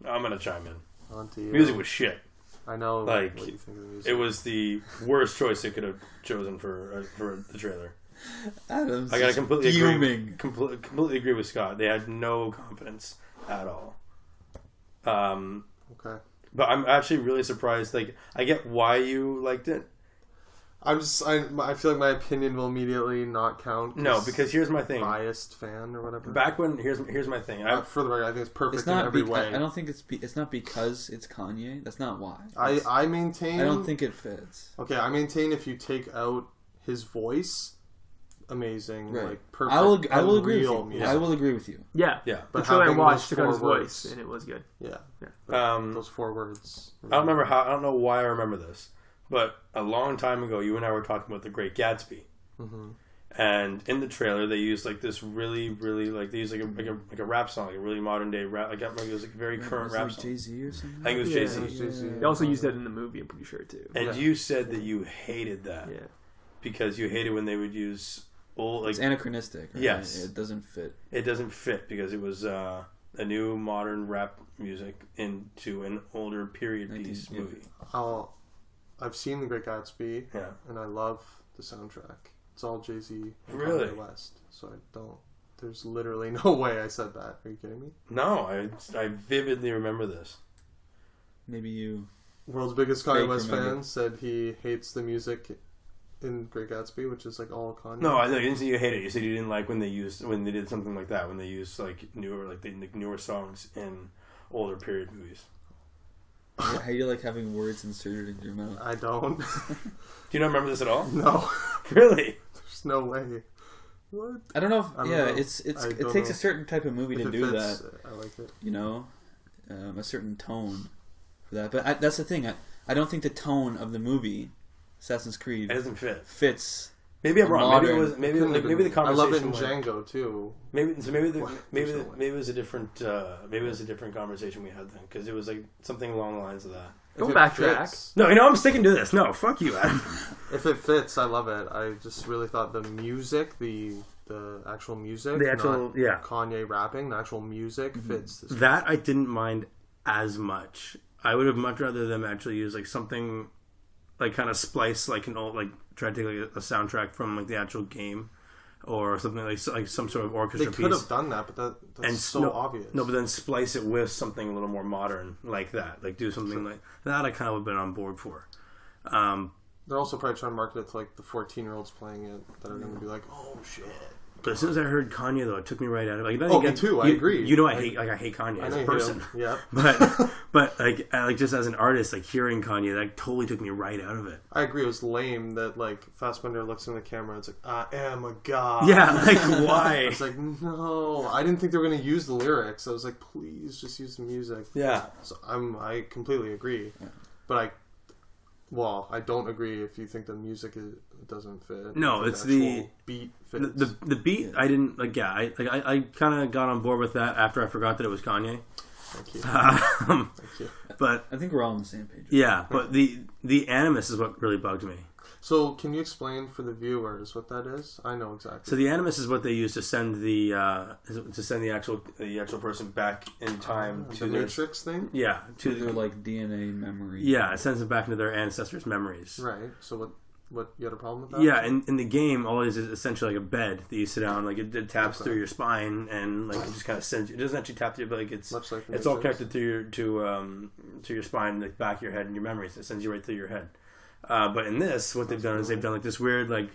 I'm gonna chime in. On to you. Music was shit. I know like, what you think of the music. It was the worst choice they could have chosen for the trailer. Adam's I gotta just completely fuming. agree. Completely agree with Scott. They had no confidence at all. Okay. But I'm actually really surprised. Like, I get why you liked it. I feel like my opinion will immediately not count. No, because here's my thing. Biased fan or whatever. Back when here's my thing. For the record, I think it's perfect It's not in every be- way. I don't think it's not because it's Kanye. That's not why. I maintain. I don't think it fits. Okay, I maintain if you take out his voice, amazing, Right. like perfect. I will agree with unreal you. music. I will agree with you. Yeah, Yeah. the But trailer I having watched those took out his 4 voice, words. and it was good. Yeah. Yeah. But those 4 words. I don't remember how. I don't know why I remember this, but a long time ago, you and I were talking about The Great Gatsby, and in the trailer, they used like this really, really they used like a rap song, like a really modern day rap. I can't remember. It was like a very current Was it rap like song. Jay-Z or something? I think it was Yeah. Jay-Z. Jay-Z. They also used that in the movie. I'm pretty sure too. And Yeah. you said that you hated that Yeah, because you hated when they would use old It's anachronistic. Right? Yes. It doesn't fit. it doesn't fit because it was a new modern rap music into an older period piece 19 movie. I've seen The Great Gatsby, Yeah. and I love the soundtrack. It's all Jay-Z and Really? Kanye West, so I don't. There's literally no way I said that. Are you kidding me? No, I vividly remember this. Maybe you. World's biggest Kanye Fake West remember. fan said he hates the music in Great Gatsby, which is like all Kanye. No, I know you didn't say you hate it. You said you didn't like when they did something like that, when they used like newer songs in older period movies. How do you like having words inserted in your mouth? I don't. Do you not remember this at all? No, Really? there's no way. What? I don't know. If, I don't yeah, know. it I don't takes know. a certain type of movie If to it do fits, that. I like it. You know, a certain tone for that. But that's the thing. I don't think the tone of the movie, Assassin's Creed, It doesn't fit. fits. Maybe I'm wrong. Maybe it Modern. was maybe Couldn't like, have maybe the been. I conversation love it in went- Django too. Maybe so maybe What? maybe There's no way. maybe it was a different conversation we had then because it was like something along the lines of that. Don't If it backtrack. fits- No, I'm sticking to this. No, fuck you, Adam. If it fits, I love it. I just really thought the music, the actual music, The actual- not yeah. Kanye rapping, the actual music fits. This That I didn't mind as much. I would have much rather them actually use like something like kind of splice like an old like try to take like a soundtrack from like the actual game or something like some sort of orchestra piece. They could have done that, but that's so obvious. No, but then splice it with something a little more modern like that. Like do something like that. I kind of would have been on board for. They're also probably trying to market it to like the 14-year-olds playing it that are going to be like, oh shit. But as soon as I heard Kanye, though, it took me right out of it. Like, me too. I agree. You know, I hate Kanye as a person. Yeah. but like just as an artist, like hearing Kanye, that totally took me right out of it. I agree. It was lame that like Fassbender looks in the camera and it's like, I am a god. Yeah, like why? It's like, no, I didn't think they were going to use the lyrics. I was like, please just use the music. Yeah. So I completely agree, but I don't agree if you think the music doesn't fit. No, it's the beat fits. The beat. I didn't like. Yeah, I kind of got on board with that after I forgot that it was Kanye. Thank you. Thank you. But I think we're all on the same page. Yeah, but the animus is what really bugged me. So, can you explain for the viewers what that is? I know exactly. So the animus is what they use to send the actual person back in time to the Matrix thing. Yeah, to their like DNA memory. Yeah, it sends them back into their ancestors' memories. Right. So what you had a problem with that? Yeah, in the game, all it is essentially like a bed that you sit down. Like it taps through your spine, and like it just kind of sends you. It doesn't actually tap through, but like it's all connected through to your spine, like back of your head and your memories. It sends you right through your head. But in this, what they've done is they've done like this weird like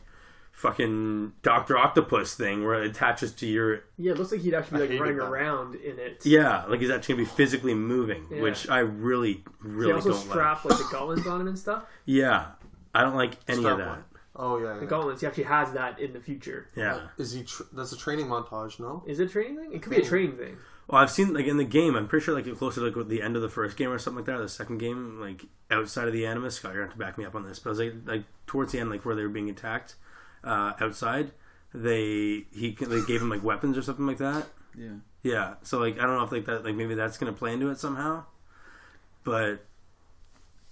fucking Dr. Octopus thing where it attaches to your... Yeah, it looks like he'd actually be like running around in it. Yeah, like he's actually going to be physically moving, which I really don't like. They also strap like the gauntlets on him and stuff. Yeah, I don't like any of that. Oh yeah, the gauntlets. He actually has that in the future. Yeah, is he? That's a training montage, no? Is it a training thing? It could be a training thing. Well, I've seen like in the game. I'm pretty sure like closer to like with the end of the first game or something like that. Or the second game, like outside of the Animus. Scott, you're going to have to back me up on this. But it was like towards the end, like where they were being attacked outside. They gave him like weapons or something like that. Yeah. Yeah. So like I don't know if like that like maybe that's going to play into it somehow. But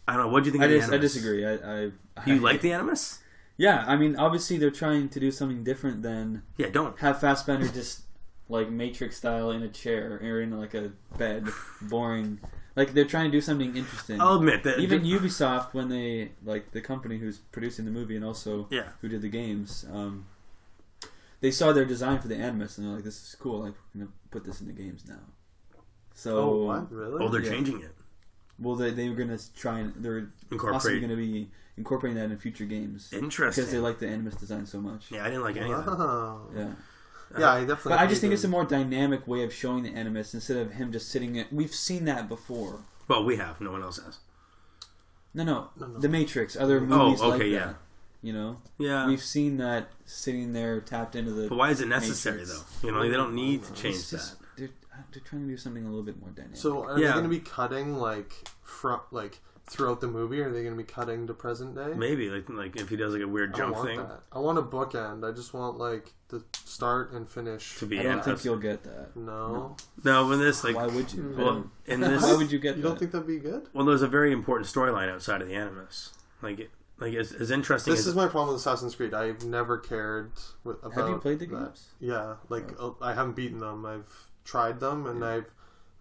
I don't know. What do you think of the Animus? I disagree. You like the Animus? Yeah. I mean, obviously they're trying to do something different than don't have Fassbender just like Matrix style in a chair or in like a bed, boring. Like they're trying to do something interesting. I'll admit that even Ubisoft, when they like the company who's producing the movie and also who did the games, they saw their design for the Animus and they're like, "This is cool. Like we're gonna put this in the games now." So, what? Really? Oh, they're changing it. Well, they were gonna try and they're possibly gonna be incorporating that in future games. Interesting, because they like the Animus design so much. Yeah, I didn't like any of that. Yeah. Yeah, I definitely. But I just think it's a more dynamic way of showing the Animus instead of him just sitting. We've seen that before. Well, we have. No one else has. No. The Matrix, other movies like that. You know. Yeah. We've seen that sitting there tapped into the. But why is it necessary Matrix. though? You know, they don't need to change that. They're trying to do something a little bit more dynamic. So are they going to be cutting throughout the movie, or are they going to be cutting to present day? Maybe like if he does like a weird jump thing. I want a bookend. I just want like the start and finish to be. I don't think you'll get that. No. When this like why would you? Well, in this, why would you get? You don't think that'd be good? Well, there's a very important storyline outside of the Animus. Like as interesting. This is my problem with Assassin's Creed. I've never cared about. Have you played the games? Yeah, I haven't beaten them. I've tried them, and I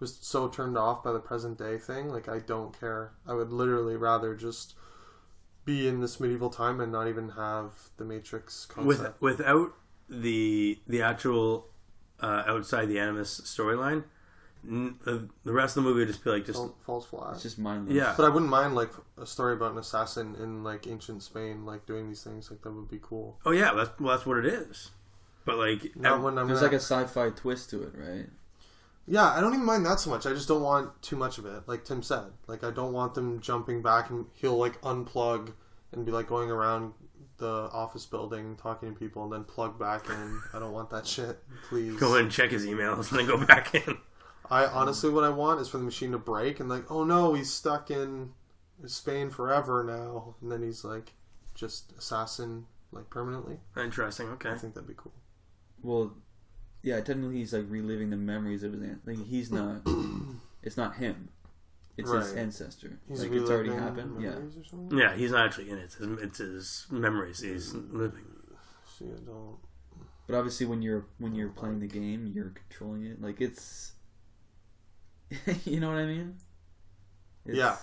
was so turned off by the present day thing. Like I don't care. I would literally rather just be in this medieval time and not even have the Matrix concept. Without the actual outside the Animus storyline, the rest of the movie would just be like falls flat. It's just mindless. Yeah, but I wouldn't mind like a story about an assassin in like ancient Spain, like doing these things. Like that would be cool. Oh yeah, that's what it is. But like there's like a sci-fi twist to it, right? Yeah, I don't even mind that so much. I just don't want too much of it. Like Tim said, like I don't want them jumping back and he'll like unplug and be like going around the office building talking to people and then plug back in. I don't want that shit. Please go and check his emails and then go back in. I honestly, what I want is for the machine to break and like, oh no, he's stuck in Spain forever now, and then he's like just assassin like permanently. Interesting. Okay, I think that'd be cool. Well, yeah, technically he's like reliving the memories of his like he's not. It's not him. It's his ancestor. He's like it's already happened. Yeah. Yeah, he's not actually in it. It's his memories he's living. See, I don't. But obviously, when you're playing the game, you're controlling it. Like it's. You know what I mean? Yeah.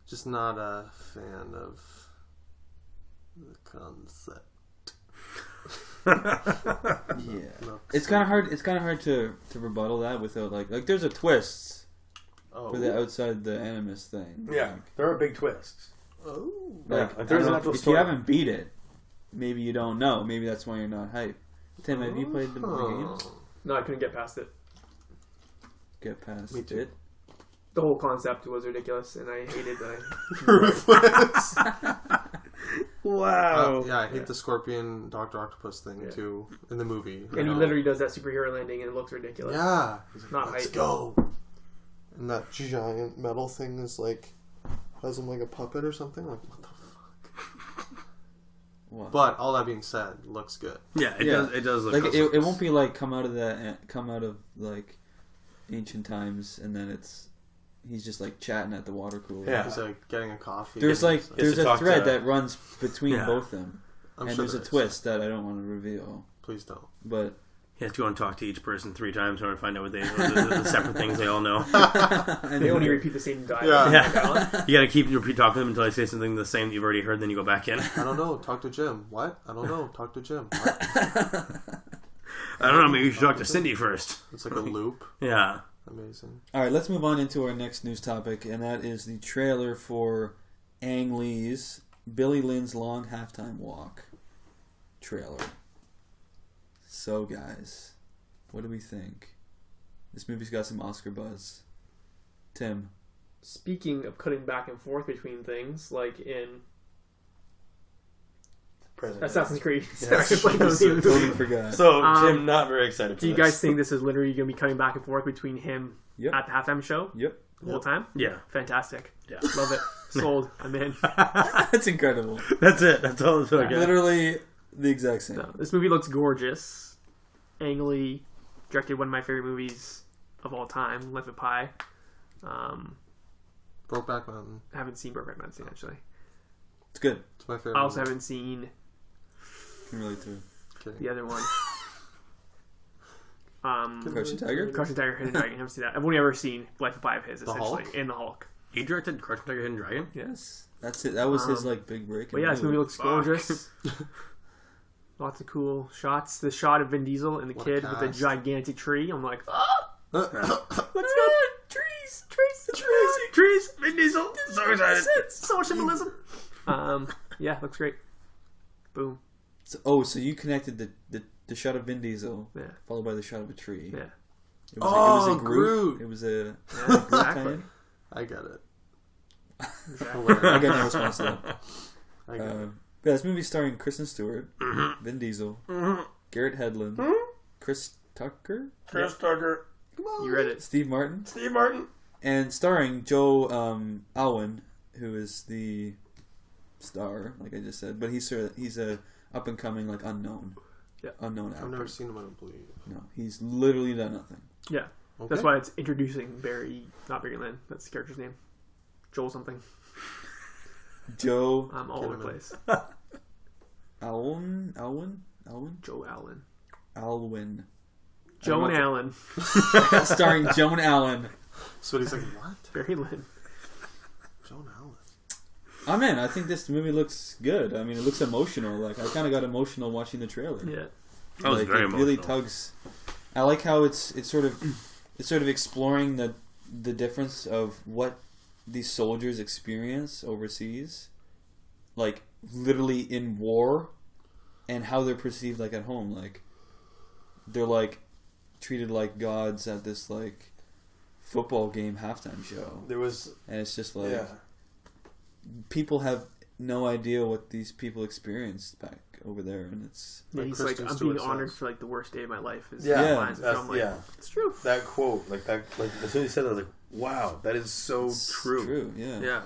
Just not a fan of the concept. Yeah, it's kind of hard. It's kind of hard to rebuttal that without like there's a twist for the outside the animus thing. Yeah, there are big twists. Oh, Like, like there's an actual if story. you haven't beat it, maybe you don't know. Maybe that's why you're not hyped. Tim, have you played the games? No, I couldn't get past it. Get past Me too. it. The whole concept was ridiculous, and I hated that. ruthless. Wow. Yeah, I hate the Scorpion Dr. Octopus thing too in the movie. And he literally does that superhero landing, and it looks ridiculous. Yeah, he's like, Not let's hype. go. And that giant metal thing is like has him like a puppet or something. Like what the fuck? What? But all that being said, looks good. Yeah, it Yeah. does. It does look Like awesome. it won't be like come out of like ancient times, and then he's just like chatting at the water cooler. Yeah. He's like getting a coffee. There's and like he's there's to a talk thread to- that runs between Yeah. both them, I'm and sure there's a there is. twist that I don't want to reveal. Please don't. But You have to go and talk to each person 3 times in order to find out what the separate things they all know. They only repeat the same dialogue. Yeah. You gotta keep talking to them until I say something the same that you've already heard, then you go back in. I don't know. Talk to Jim. What? I don't know. Talk to Jim. What? I don't know, maybe you should talk to Cindy first. It's like a loop. Yeah. Amazing. all right, let's move on into our next news topic, and that is the trailer for Ang Lee's Billy Lynn's Long Halftime Walk trailer. So, guys, what do we think? This movie's got some Oscar buzz. Tim. Speaking of cutting back and forth between things, like in Assassin's Creed. Yes. Sorry, I Totally forgot. So, Um, Jim, not very excited for do you this. guys think this is literally going to be cutting back and forth between him Yep. at the halftime show Yep. the whole time? Yeah. Fantastic. Yeah. Love it. Sold. I'm in. That's incredible. That's it. That's all it's going to get. Literally the exact same. No, this movie looks gorgeous. Ang Lee directed one of my favorite movies of all time, Life of Pi. Brokeback Mountain. I haven't seen Brokeback Mountain actually. It's good. It's my favorite. I also movie. haven't seen Can relate to it. Kidding. the other one. Crouching Tiger? Crouching Tiger, Hidden Dragon. I haven't seen that. I've only ever seen Life of Pi of his, The essentially, Hulk? and the Hulk. He directed Crouching Tiger, Hidden Dragon? Yes. That's it. That was his like big break. But yeah, this movie looks Fuck. gorgeous. Lots of cool shots. The shot of Vin Diesel and the What a kid with the cast. gigantic tree. I'm like, let's go. Trees. Trees! Vin Diesel! So excited! So much symbolism. Yeah, looks great. Boom. So you connected the shot of Vin Diesel, Yeah. followed by the shot of a tree. Yeah. It Oh, it was a Groot. Groot. It was a Yeah, exactly. tie-in. I get it. Exactly. I got no response to that. I get it. Yeah, this movie's starring Kristen Stewart, Mm-hmm. Vin Diesel, Garrett Hedlund, Chris Tucker, Chris Tucker. You read it. Steve Martin, Steve Martin. and starring Joe Alwyn, who is the star, like I just said, but he's a up and coming like unknown actor. I've never seen him, I don't believe. No, he's literally done nothing. Yeah. Okay. That's why it's introducing not Barry Lynn. That's the character's name. Joel something. Joe I'm all over the place. Alwyn, Joe Allen. Alwyn, Joe and Allen. starring Joan Allen. So he's like, what? Barry Lynn. Joan Allen. I'm in. I think this movie looks good. I mean, it looks emotional. Like I kind of got emotional watching the trailer. Yeah. That was Like, very it really emotional. tugs. I like how it's sort of exploring the difference of what these soldiers experience overseas, like literally in war, and how they're perceived like at home. Like they're like treated like gods at this like football game halftime show, There was... and it's just like Yeah. people have no idea what these people experienced back over there, and it's Yeah, Like he's like, Kristen I'm Stewart being honored says. for like the worst day of my life. Is Yeah, the lines of the show. I'm like, yeah. it's true. That quote, like as soon as you said that, I was like, wow, that is so it's true. Yeah. Yeah.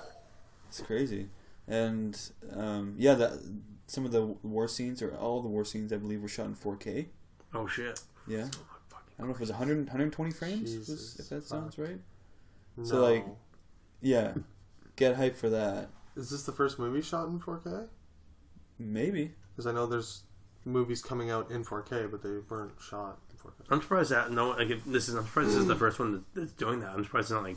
It's crazy. And some of the war scenes, or all the war scenes, I believe, were shot in 4K. Oh, shit. Yeah. I don't know if it was 120 frames, Jesus, if that sounds right. No. So, like, yeah. Get hyped for that. Is this the first movie shot in 4K? Maybe. Because I know there's movies coming out in 4K, but they weren't shot in 4K. I'm surprised that I'm surprised this is the first one that's doing that. I'm surprised it's not like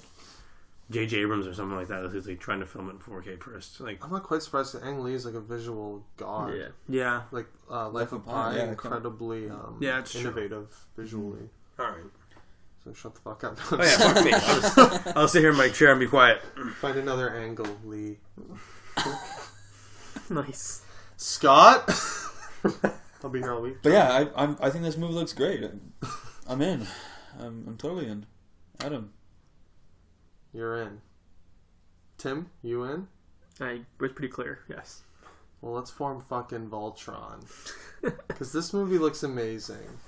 J.J. Abrams or something like that who's like trying to film it in 4K first. Like, I'm not quite surprised that Ang Lee is like a visual god. Yeah. Like Life of Pi, yeah, incredibly it's innovative visually. All right. So shut the fuck up. Oh yeah, fuck me. I'll sit here in my chair and be quiet. Find another angle, Lee. Nice. Scott. I'll be here all week. But yeah, I think this movie looks great. I'm in. I'm totally in. Adam. You're in. Tim, you in? I was pretty clear. Yes. Well, let's form fucking Voltron. Because this movie looks amazing.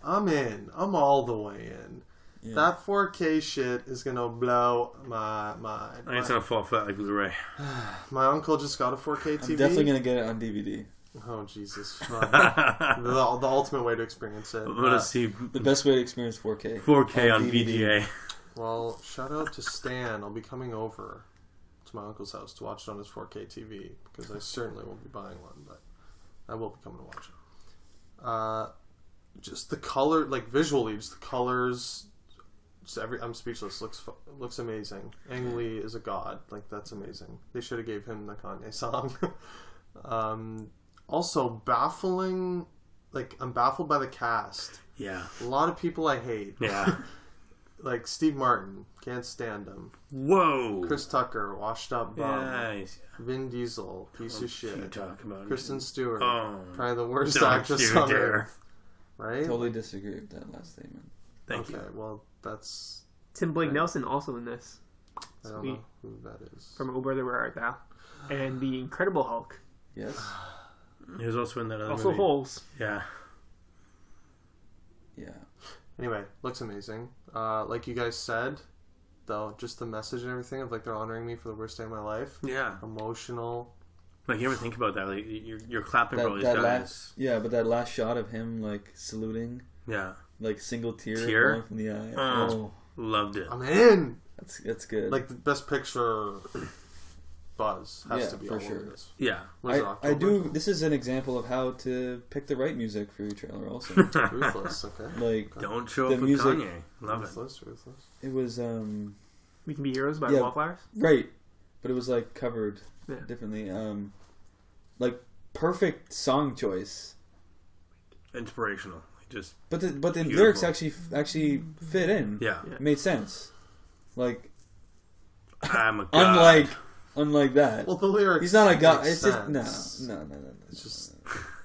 I'm in. I'm all the way in. Yeah. That 4K shit is gonna blow my mind. I think it's gonna fall flat like Blu-ray. My uncle just got a 4K TV. I'm definitely gonna get it on DVD. Oh, Jesus. the ultimate way to experience it. Let us see. The best way to experience 4K. 4K on VGA. Well, shout out to Stan. I'll be coming over to my uncle's house to watch it on his 4K TV because I certainly won't be buying one, but I will be coming to watch it. Just the color, like visually, just the colors. Just I'm speechless. Looks amazing. Ang Lee is a god. Like, that's amazing. They should have gave him the Kanye song. Also baffling. Like, I'm baffled by the cast. Yeah. A lot of people I hate. Yeah. Like Steve Martin, can't stand him. Whoa. Chris Tucker, washed up bum. Nice. Vin Diesel, piece of shit. You talk about Kristen Stewart, Oh, probably the worst actress on earth. Right? Totally disagree with that last statement. Thank you. Okay, well, that's... Tim Blake Nelson also in this. I don't know who that is. From Oh Brother, Where Art Thou? And the Incredible Hulk. Yes. He was also in that other Also movie. Holes. Yeah. Yeah. Anyway, looks amazing. Like you guys said, though, just the message and everything of like they're honoring me for the worst day of my life. Yeah. Emotional. Like, you ever think about that? Like, you're clapping for all these guys. But that last shot of him like saluting. Yeah. Like single tear going from the eye. Oh. Loved it. I'm in. That's good. Like the best picture buzz has to be for all sure. over this. Yeah. I do. This is an example of how to pick the right music for your trailer. Also, Ruthless. Okay. Like don't show the up with music, Kanye. Love Ruthless. it was We Can Be Heroes by Wallflowers. right, but it was like covered differently. Like perfect song choice. Inspirational. Just. But the lyrics actually fit in. Yeah. It made sense. Like I'm a god. Unlike that. Well, the lyrics. He's not a god. It's sense. just no. It's just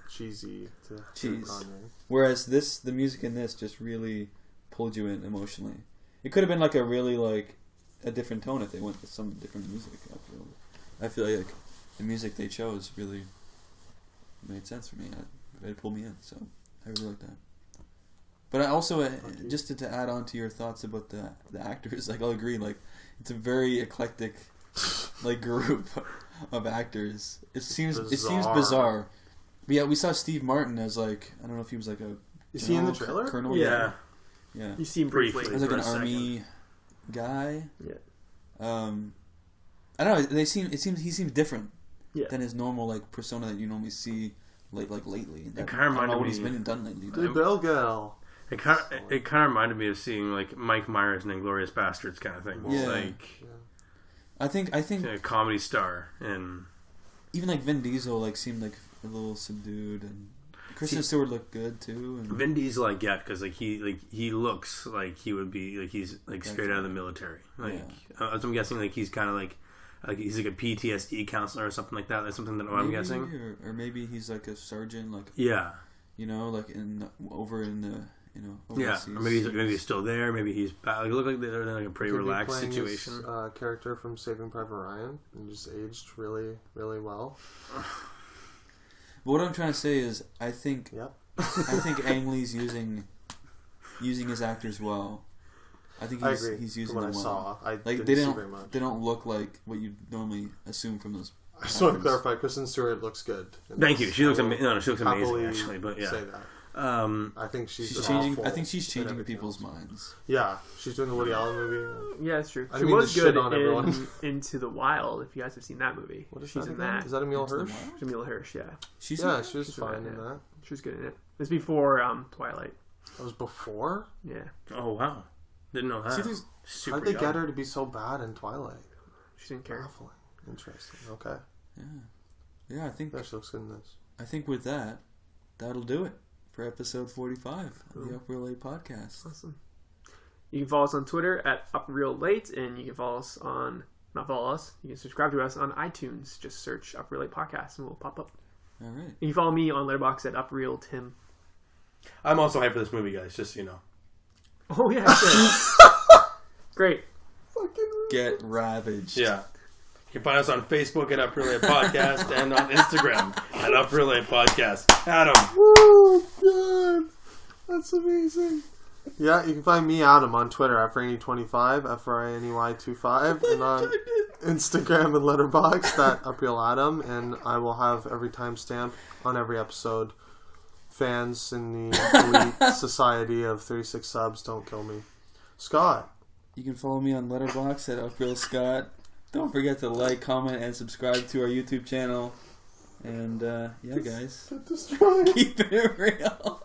cheesy to cheese. Kanye. Whereas the music in this just really pulled you in emotionally. It could have been like a really like a different tone if they went with some different music. I feel like the music they chose really made sense for me. It pulled me in, so I really like that. But I also, just to add on to your thoughts about the actors, like I'll agree, like it's a very eclectic, like group of actors. It seems bizarre. But yeah, we saw Steve Martin as like I don't know if he was like a. Is he in the trailer? Colonel? Yeah. Yeah. You see him briefly. As like an army guy. Yeah. I don't know. He seems different than his normal like persona that you normally see lately. It kind of reminded me what he's been and done lately. The Bell Girl. It kind of reminded me of seeing like Mike Myers in Inglourious Bastards kind of thing. Yeah. Like, I think a comedy star, and even like Vin Diesel like seemed like a little subdued, and Kristen Stewart looked good too. And Vin Diesel I get because he looks like he would be like he's like straight out of the military. Like I'm guessing like he's kind of like he's like a PTSD counselor or something like that. That's something that I'm guessing. Or maybe he's like a sergeant, like like over in the overseas. Or maybe he's still there. Maybe he's back. Like, look like they're in like a pretty relaxed situation. His, character from Saving Private Ryan and just aged really, really well. But what I'm trying to say is, I think Ang Lee's using his actors well. I think he's using them well. They don't look like what you normally assume from those. I just want to clarify, Kristen Stewart looks good. Thank you. She looks amazing. No, she looks amazing actually. But yeah, say that. I think she's changing. awful I think she's in changing everything people's else. minds. Yeah, she's doing the Woody Allen movie. Yeah, it's true. I She mean to was shit good on everyone. in Into the Wild. If you guys have seen that movie, What is she's that in again? that. Is that Emil Into the Hirsch? Wild? Jamila Hirsch, yeah, She's Yeah, she was She's fine in in that, that. she was good in it. It was before Twilight. That was before? Yeah, Oh wow, didn't know that. See, there's- Super How'd they young. get her to be so bad in Twilight? she didn't care. Baffling. Interesting. Okay. yeah. I think Yeah, she looks good in this. I think with that, that'll do it for episode 45 of the Up Real Late podcast. Awesome. You can follow us on Twitter at UpRealLate, and you can follow us on, not follow us, you can subscribe to us on iTunes. Just search Up Real Late Podcast and we'll pop up. All right. And you can follow me on Letterboxd at UpRealTim. I'm also hyped for this movie, guys. Just so you know. Oh, yeah, sure. Great. Get ravaged. Yeah. You can find us on Facebook at Up Real Late Podcast and on Instagram at Up Real Late Podcast. Adam. Oh, God. That's amazing. Yeah, you can find me, Adam, on Twitter at Franny25, FRINEY25, and on Instagram and Letterboxd at UpRealAdam, and I will have every timestamp on every episode. Fans in the elite society of 36 subs, don't kill me. Scott. You can follow me on Letterboxd at UpRealScott. Don't forget to like, comment, and subscribe to our YouTube channel. And, yeah, guys. Destroy. Keep it real.